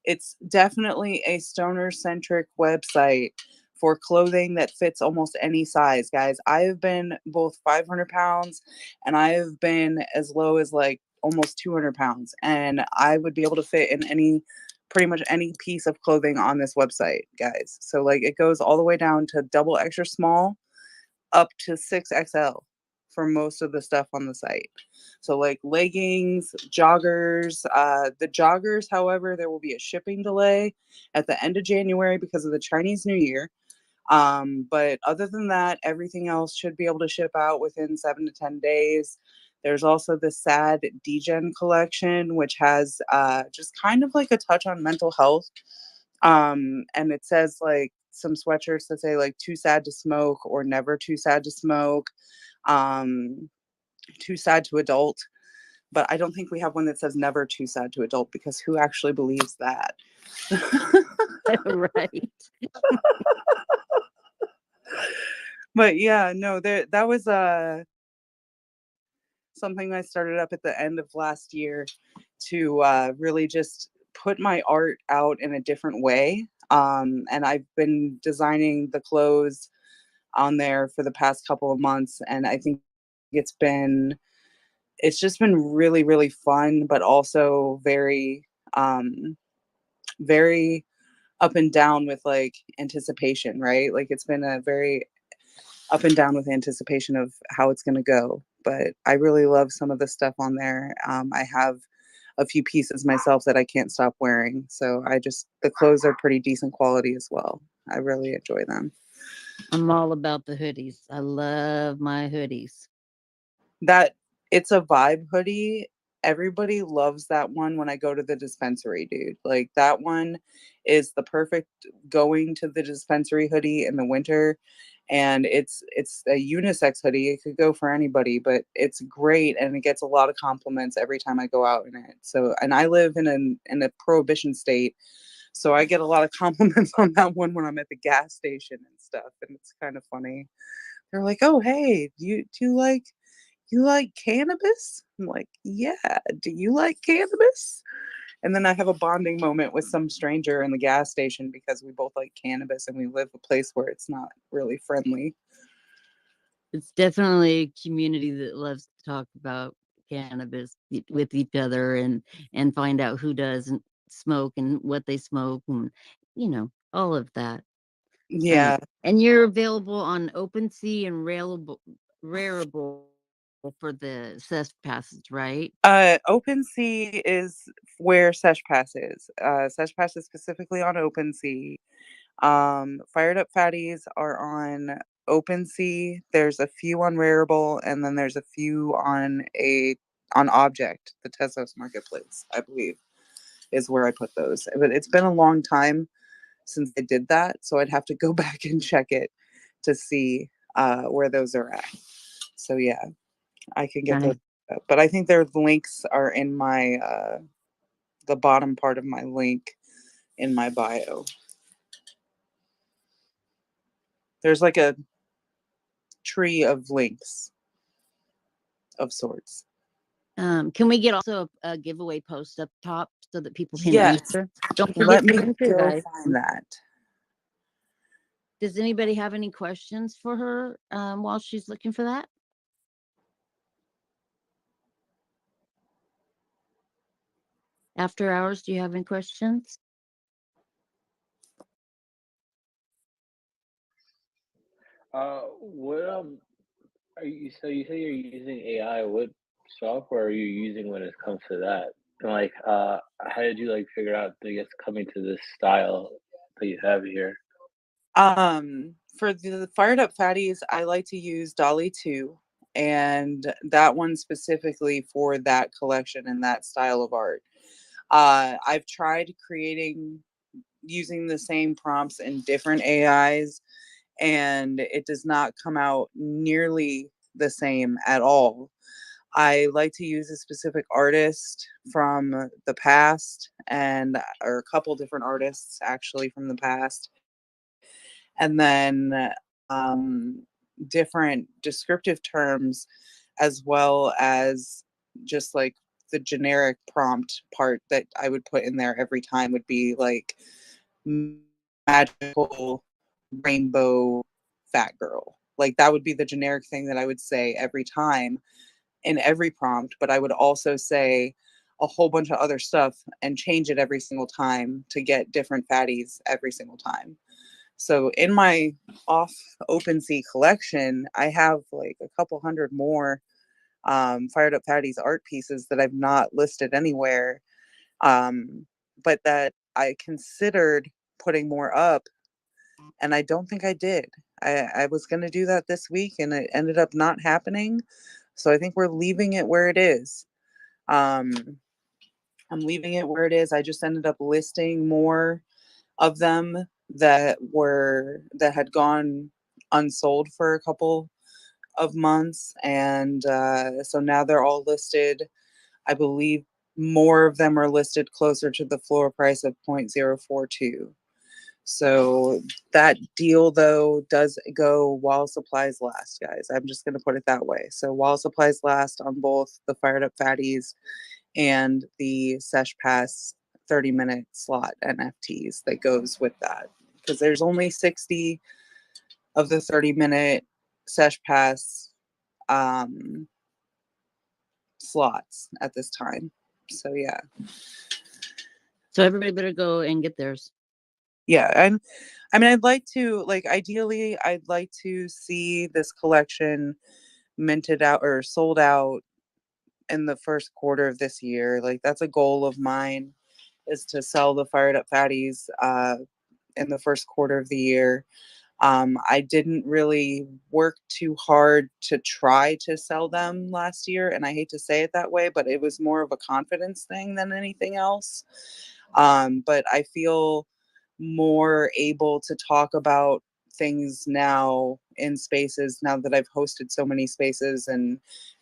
it's definitely a stoner centric website for clothing that fits almost any size, guys. I have been both 500 pounds and I have been as low as like almost 200 pounds. And I would be able to fit in pretty much any piece of clothing on this website, guys. So, like, it goes all the way down to double extra small up to 6XL for most of the stuff on the site. So like leggings, joggers, the joggers, however, there will be a shipping delay at the end of January because of the Chinese New Year. But other than that, everything else should be able to ship out within 7 to 10 days. There's also the Sad Degen collection, which has just kind of like a touch on mental health. And it says like some sweatshirts that say like too sad to smoke or never too sad to smoke, um, too sad to adult. But I don't think we have one that says never too sad to adult because who actually believes that? Right. But yeah, no, that was something I started up at the end of last year to really just put my art out in a different way. And I've been designing the clothes on there for the past couple of months, and I think it's just been really, really fun, but also very, very up and down with like anticipation, right? Like it's been a very up and down with anticipation of how it's going to go. But I really love some of the stuff on there. I have a few pieces myself that I can't stop wearing. So the clothes are pretty decent quality as well. I really enjoy them. I'm all about the hoodies. I love my hoodies. That It's a vibe hoodie. Everybody loves that one when I go to the dispensary, dude. Like that one is the perfect going to the dispensary hoodie in the winter. And it's a unisex hoodie. It could go for anybody, but it's great and it gets a lot of compliments every time I go out in it. So, and I live in a prohibition state, so I get a lot of compliments on that one when I'm at the gas station and stuff, and it's kind of funny. They're like, "Oh, hey, you like cannabis?" I'm like, "Yeah, do you like cannabis?" And then I have a bonding moment with some stranger in the gas station because we both like cannabis and we live a place where it's not really friendly. It's definitely a community that loves to talk about cannabis with each other and find out who doesn't smoke and what they smoke and all of that. Yeah. And you're available on OpenSea and Rarible for the Cess passes, right? OpenSea is where Sesh Pass is. Sesh Pass is specifically on OpenSea. Fired Up Fatties are on OpenSea. There's a few on Rarible, and then there's a few on a on Object, the Tesos Marketplace, I believe, is where I put those. But it's been a long time since I did that, so I'd have to go back and check it to see where those are at. So yeah, I can get those. But I think their links are in my the bottom part of my link in my bio. There's like a tree of links of sorts. Can we get also a giveaway post up top so that people can Yes. enter? Don't forget Let to me enter, go guys. find that. Does anybody have any questions for her while she's looking for that? After hours, do you have any questions? What are you? So you say you're using AI. What software are you using when it comes to that? And like, how did you like figure out, I guess, coming to this style that you have here? For the Fired Up Fatties, I like to use Dolly 2, and that one specifically for that collection and that style of art. I've tried using the same prompts in different AIs, and it does not come out nearly the same at all. I like to use a specific artist from the past or a couple different artists actually from the past, and then different descriptive terms, as well as just like the generic prompt part that I would put in there every time would be like magical rainbow fat girl. Like that would be the generic thing that I would say every time in every prompt, but I would also say a whole bunch of other stuff and change it every single time to get different fatties every single time. So in my off OpenSea collection, I have like a couple hundred more Fired Up Fatties art pieces that I've not listed anywhere, but that I considered putting more up, and I don't think I did. I was going to do that this week, and it ended up not happening. So I think we're leaving it where it is. I'm leaving it where it is. I just ended up listing more of them that had gone unsold for a couple of months, and so now they're all listed. I believe more of them are listed closer to the floor price of 0.042. So that deal though does go while supplies last, guys. I'm just going to put it that way. So while supplies last on both the Fired Up Fatties and the Sesh Pass 30-minute slot NFTs that goes with that, because there's only 60 of the 30-minute Sesh Pass slots at this time. So yeah. So everybody better go and get theirs. Yeah, and I mean, I'd like to, like, ideally, I'd like to see this collection minted out or sold out in the first quarter of this year. Like, that's a goal of mine, is to sell the Fired Up Fatties in the first quarter of the year. I didn't really work too hard to try to sell them last year, and I hate to say it that way, but it was more of a confidence thing than anything else. But I feel more able to talk about things now in spaces, now that I've hosted so many spaces and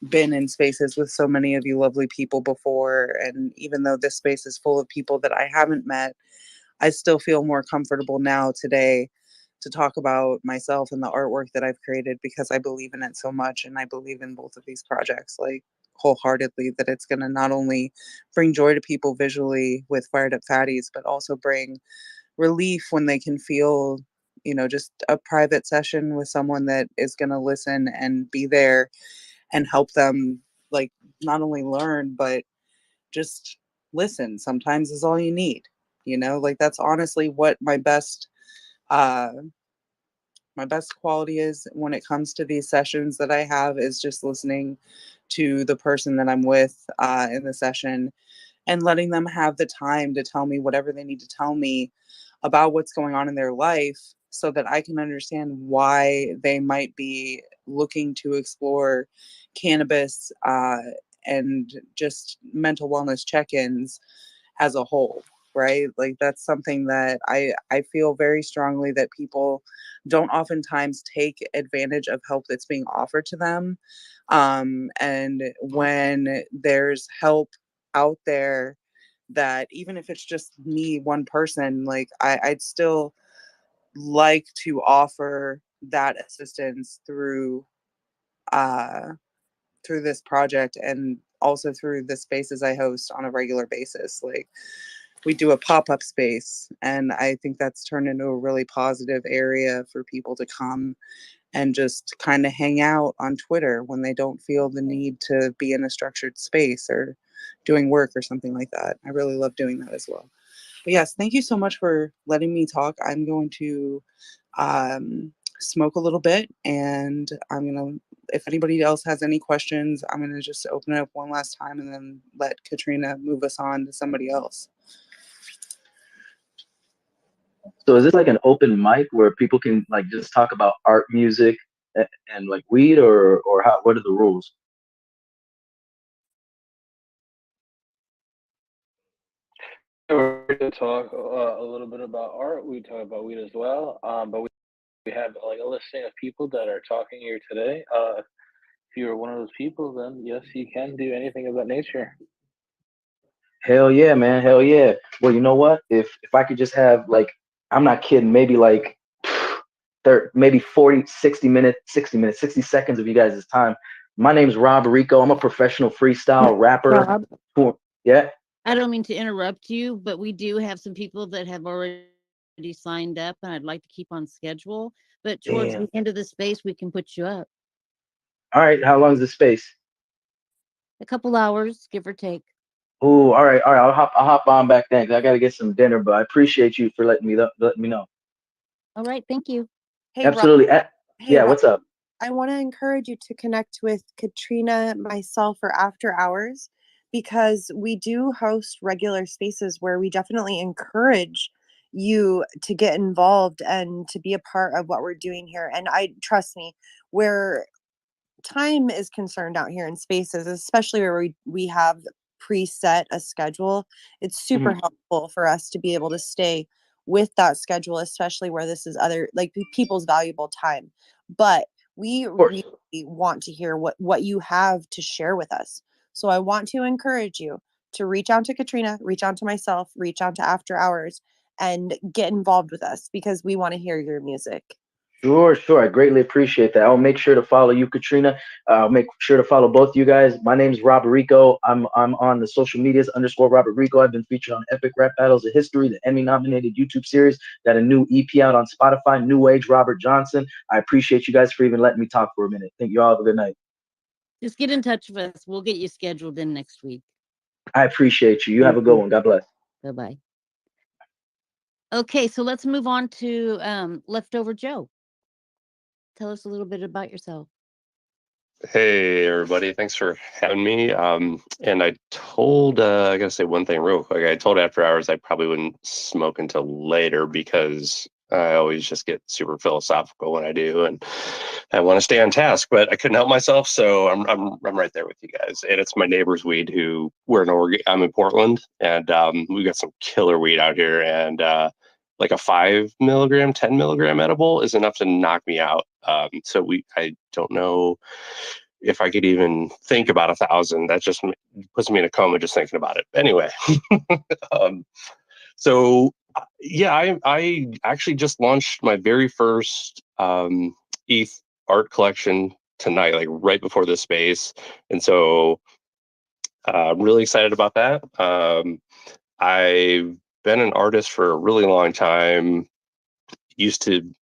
been in spaces with so many of you lovely people before. And even though this space is full of people that I haven't met, I still feel more comfortable now today to talk about myself and the artwork that I've created, because I believe in it so much, and I believe in both of these projects like wholeheartedly, that it's going to not only bring joy to people visually with Fired Up Fatties, but also bring relief when they can feel, just a private session with someone that is going to listen and be there and help them, like, not only learn but just listen sometimes is all you need. Like, that's honestly what uh my best quality is when it comes to these sessions that I have, is just listening to the person that I'm with in the session, and letting them have the time to tell me whatever they need to tell me about what's going on in their life, so that I can understand why they might be looking to explore cannabis and just mental wellness check-ins as a whole, right? Like that's something that I feel very strongly that people don't oftentimes take advantage of help that's being offered to them. And when there's help out there, that even if it's just me, one person, like I'd still like to offer that assistance uh through this project, and also through the spaces I host on a regular basis. Like we do a pop-up space, and I think that's turned into a really positive area for people to come and just kind of hang out on Twitter when they don't feel the need to be in a structured space or doing work or something like that. I really love doing that as well. But yes, thank you so much for letting me talk. I'm going to smoke a little bit, and I'm going to, if anybody else has any questions, I'm going to just open it up one last time and then let Katrina move us on to somebody else. So is this like an open mic where people can like just talk about art, music, and like weed, or how? What are the rules? We're here to talk a little bit about art. We talk about weed as well, but we have like a listing of people that are talking here today. If you're one of those people, then yes, you can do anything of that nature. Hell yeah, man. Hell yeah. Well, you know what? If I could just have like, I'm not kidding, maybe like 30, maybe 40, 60 seconds of you guys' time. My name's Rob Rico. I'm a professional freestyle rapper. Rob, Yeah. I don't mean to interrupt you, but we do have some people that have already signed up, and I'd like to keep on schedule. But towards Damn. the end of the space, we can put you up. All right. How long is the space? A couple hours, give or take. Oh, all right. All right. I'll hop on back then 'cause I got to get some dinner, but I appreciate you for letting me know. All right, thank you. Hey, Rob. Absolutely. Hey, Yeah. Rob. What's up? I want to encourage you to connect with Katrina, myself, or after hours, because we do host regular spaces where we definitely encourage you to get involved and to be a part of what we're doing here. And I trust me, where time is concerned out here in spaces, especially where we have preset a schedule, it's super Mhm. helpful for us to be able to stay with that schedule, especially where this is other like people's valuable time. But we Of course. really want to hear what you have to share with us. So I want to encourage you to reach out to Katrina, reach out to myself, reach out to After Hours, and get involved with us because we want to hear your music. Sure, sure. I greatly appreciate that. I'll make sure to follow you, Katrina. I'll make sure to follow both you guys. My name is Robert Rico. I'm on the social medias _ Robert Rico. I've been featured on Epic Rap Battles of History, the Emmy-nominated YouTube series. Got a new EP out on Spotify, New Age Robert Johnson. I appreciate you guys for even letting me talk for a minute. Thank you all. Have a good night. Just get in touch with us. We'll get you scheduled in next week. I appreciate you. You have Thank a good you. one. God bless. Bye-bye. Okay, so let's move on to Leftover Joe. Tell us a little bit about yourself. Hey everybody, thanks for having me. And I told, I gotta say one thing real quick. I told After Hours I probably wouldn't smoke until later because I always just get super philosophical when I do, and I want to stay on task, but I couldn't help myself. So I'm right there with you guys. And it's my neighbor's weed who we're in Oregon. I'm in Portland, and we got some killer weed out here, and like a 5 milligram, 10 milligram edible is enough to knock me out. So I don't know if I could even think about 1,000. That just puts me in a coma just thinking about it. Anyway, so yeah, I actually just launched my very first ETH art collection tonight, like right before this space, and so I'm really excited about that. I've been an artist for a really long time. Used to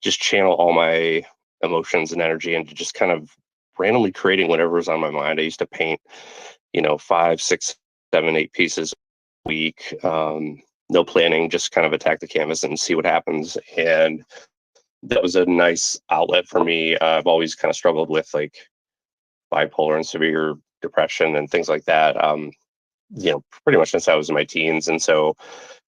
just channel all my emotions and energy into just kind of randomly creating whatever was on my mind. I used to paint, 5, 6, 7, 8 pieces a week. No planning, just kind of attack the canvas and see what happens. And that was a nice outlet for me. I've always kind of struggled with like bipolar and severe depression and things like that. Pretty much since I was in my teens. And so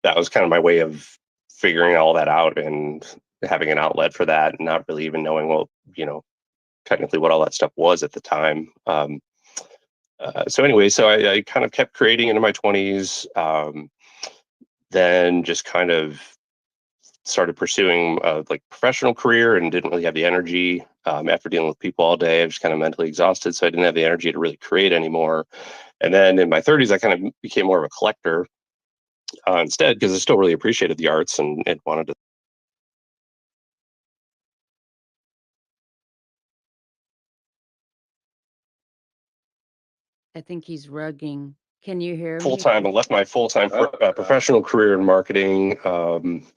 that was kind of my way of figuring all that out and having an outlet for that, and not really even knowing technically what all that stuff was at the time. So anyway, so I kind of kept creating into my 20s, then just kind of started pursuing like professional career and didn't really have the energy after dealing with people all day. I was kind of mentally exhausted, so I didn't have the energy to really create anymore. And then in my 30s, I kind of became more of a collector instead, because I still really appreciated the arts and wanted to I think he's rugging. Can you hear me? full-time. I left my full-time professional career in marketing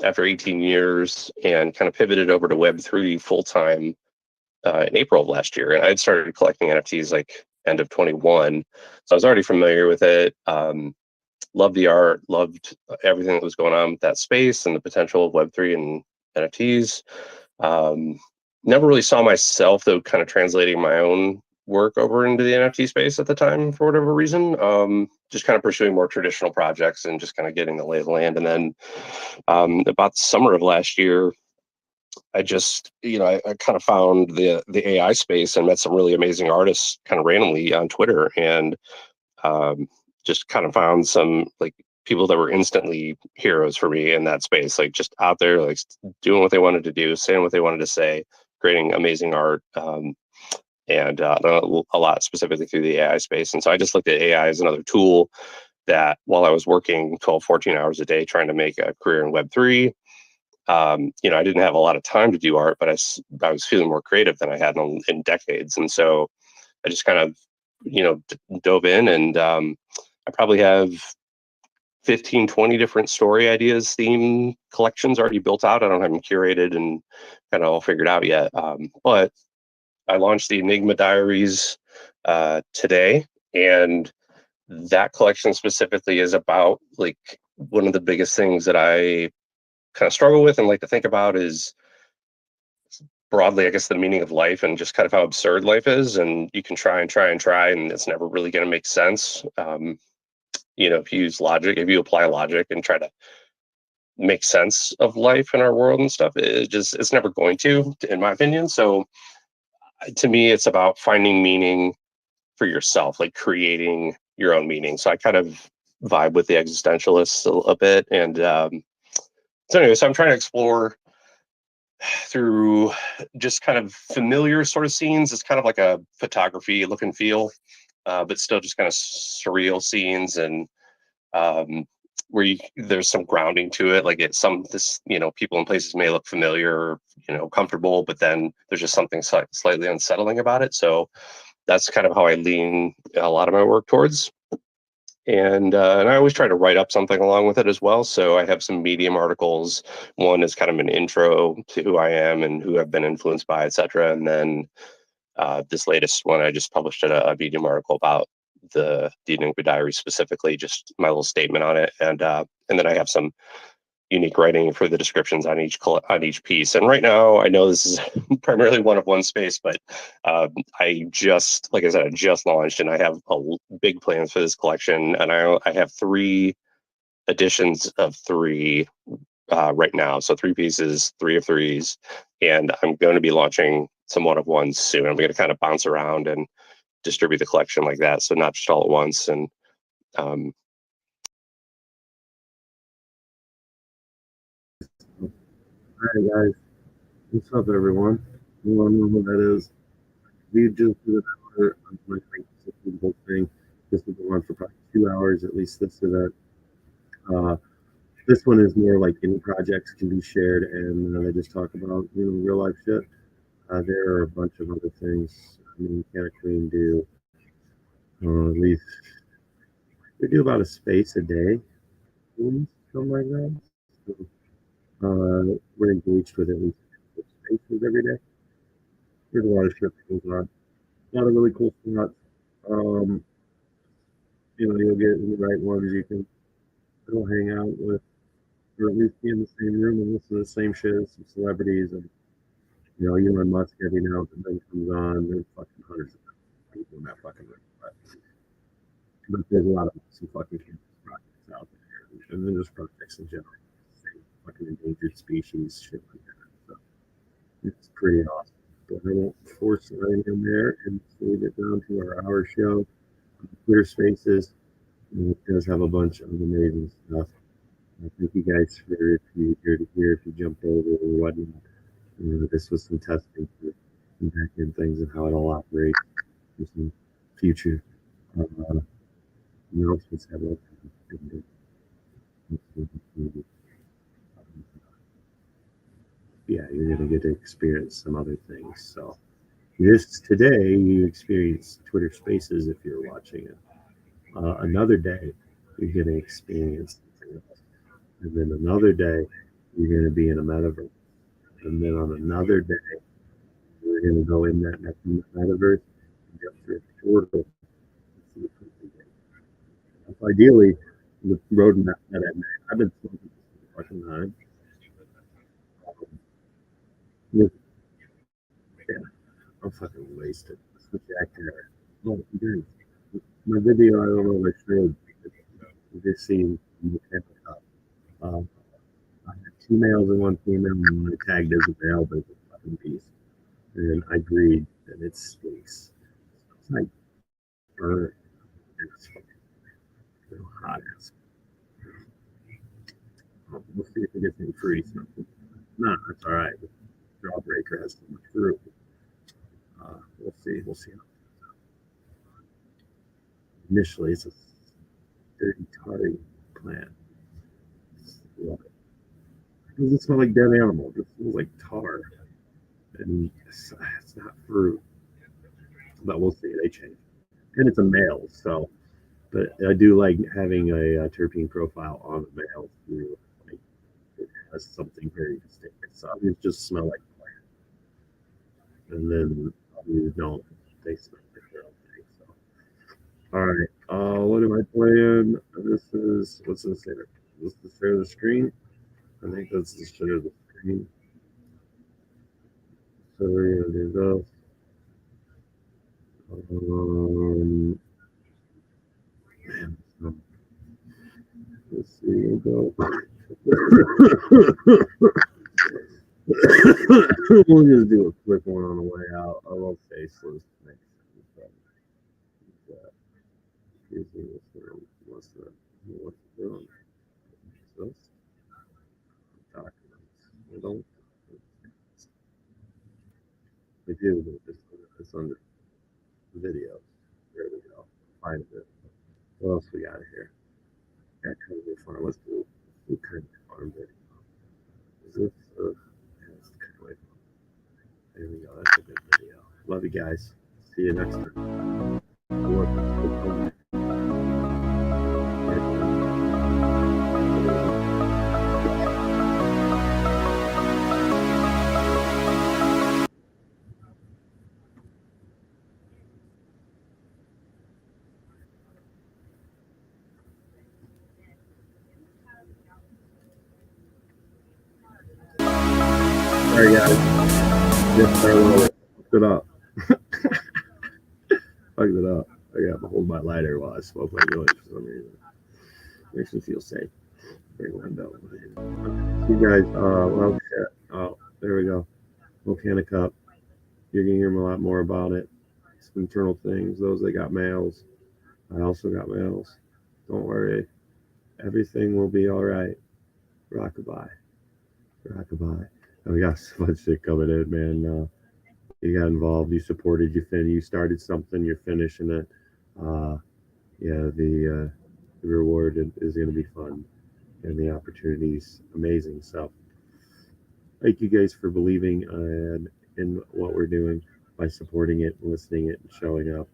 after 18 years and kind of pivoted over to Web3 full-time in April of last year. And I'd started collecting NFTs like end of 21. So I was already familiar with it. Loved the art, loved everything that was going on with that space and the potential of Web3 and NFTs. Never really saw myself, though, kind of translating my own work over into the NFT space at the time for whatever reason. Just kind of pursuing more traditional projects and just kind of getting the lay of the land. And then about the summer of last year, I just, I kind of found the AI space and met some really amazing artists kind of randomly on Twitter, and just kind of found some like people that were instantly heroes for me in that space, like just out there, like doing what they wanted to do, saying what they wanted to say, creating amazing art. And a lot specifically through the AI space. And so I just looked at AI as another tool that while I was working 12, 14 hours a day trying to make a career in Web3, I didn't have a lot of time to do art, but I was feeling more creative than I had in decades. And so I just kind of, dove in, and I probably have 15, 20 different story ideas, theme collections already built out. I don't have them curated and kind of all figured out yet. But I launched the Enigma Diaries today, and that collection specifically is about like one of the biggest things that I kind of struggle with and like to think about is broadly, I guess, the meaning of life and just kind of how absurd life is. And you can try and try and try, and it's never really going to make sense. If you use logic, if you apply logic and try to make sense of life in our world and stuff, it's never going to, in my opinion. So to me, it's about finding meaning for yourself, like creating your own meaning. So I kind of vibe with the existentialists a bit. And so anyway, so I'm trying to explore through just kind of familiar sort of scenes. It's kind of like a photography look and feel, but still just kind of surreal scenes, and where there's some grounding to it. Like people in places may look familiar, comfortable, but then there's just something slightly unsettling about it. So that's kind of how I lean a lot of my work towards. And I always try to write up something along with it as well. So I have some Medium articles. One is kind of an intro to who I am and who I've been influenced by, etc. And then this latest one, I just published a Medium article about the Enigma Diary specifically, just my little statement on it. And then I have some unique writing for the descriptions on each piece. And right now, I know this is primarily one of one space, but like I said, I just launched, and I have big plans for this collection. And I have 3 editions of 3 right now. So 3 pieces, 3 of 3s, and I'm going to be launching some one of ones soon. I'm going to kind of bounce around and distribute the collection like that, so not just all at once. And Hi guys, what's up everyone? You want to know who that is? We just did another my whole thing. This will go on for probably 2 hours at least. This event. This one is more like any projects can be shared, and they just talk about real life shit. There are a bunch of other things. I mean, Can't Queen do at least they do about a space a day, something like that. So, we're engaged with at least spaces every day. There's a lot of shit that goes on. A lot of really cool spots. Um, you'll get in the right ones. You can go hang out with, or at least be in the same room and listen to the same shit as some celebrities. And Elon Musk every now and then comes on. There's fucking hundreds of people in that fucking room. But there's a lot of some fucking campus projects out there, and then just projects in general. Fucking endangered species, shit like that. So it's pretty awesome. But I won't force anything there and leave it down to our hour show. Twitter Spaces. It does have a bunch of amazing stuff. Thank you guys for if you if you jumped over or whatnot. This was some testing for some back end things and how it all operates for some future announcements. Have yeah, you're gonna get to experience some other things. So this today you experience Twitter Spaces if you're watching it. Another day you're gonna experience something else, and then another day you're gonna be in a metaverse, and then on another day we're gonna go in that metaverse and get through a portal. Ideally, the roadmap that I've been smoking for fucking time. Yeah, I'm fucking wasted. It's Jack there. Oh, dude, my video, I don't know if I showed. You just see in the camera. I had two males and one female, and when I tagged as a male, there's a fucking beast. And I agreed that it's space. It's like burn. It's fucking hot ass. We'll see if it gets any fruity stuff. No, that's all right. Jawbreaker has so much fruit. We'll see. We'll see. Initially, it's a dirty tarry plant. Love it. It doesn't smell like dead animals. It smells like tar. And it's not fruit. But we'll see. They change. And it's a male, so. But I do like having a terpene profile on the male too. Like, it has something very distinct. Some just smell like plant. And then others don't. They smell like their own thing. So. All right. What am I playing? This is what's this here? Is this to share the screen? I think that's to share the screen. So we're gonna do this. Man, let's see. We'll go. We'll just do a quick one on the way out. I love faceless. What's the what's it doing? This documents. We don't. We do, but it's under video. There we go. Find it. What else we got here? Got kind of farm. Let's do kind of farm video. Is this? Yeah, it's kind of farm. There we go. That's a good video. Love you guys. See you next time. Sorry, guys. Just fucked it up. Fucked it up. I got to hold my lighter while I smoke my joint for some reason. Makes me feel safe. Bring window. You guys, well, shit. Oh, there we go. Volcanic Cup. You're going to hear a lot more about it. Some internal things. Those that got males. I also got males. Don't worry. Everything will be all right. Rockabye. Rockabye. And we got so much shit coming in, man. You got involved. You supported. You started something. You're finishing it. Yeah, the reward is going to be fun, and the opportunities amazing. So, thank you guys for believing in what we're doing by supporting it, listening it, and showing up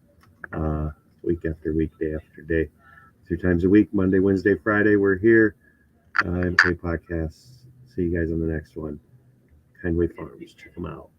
week after week, day after day. 3 times a week, Monday, Wednesday, Friday. We're here. MK Podcasts. See you guys on the next one. Kindway Farms. Check them out.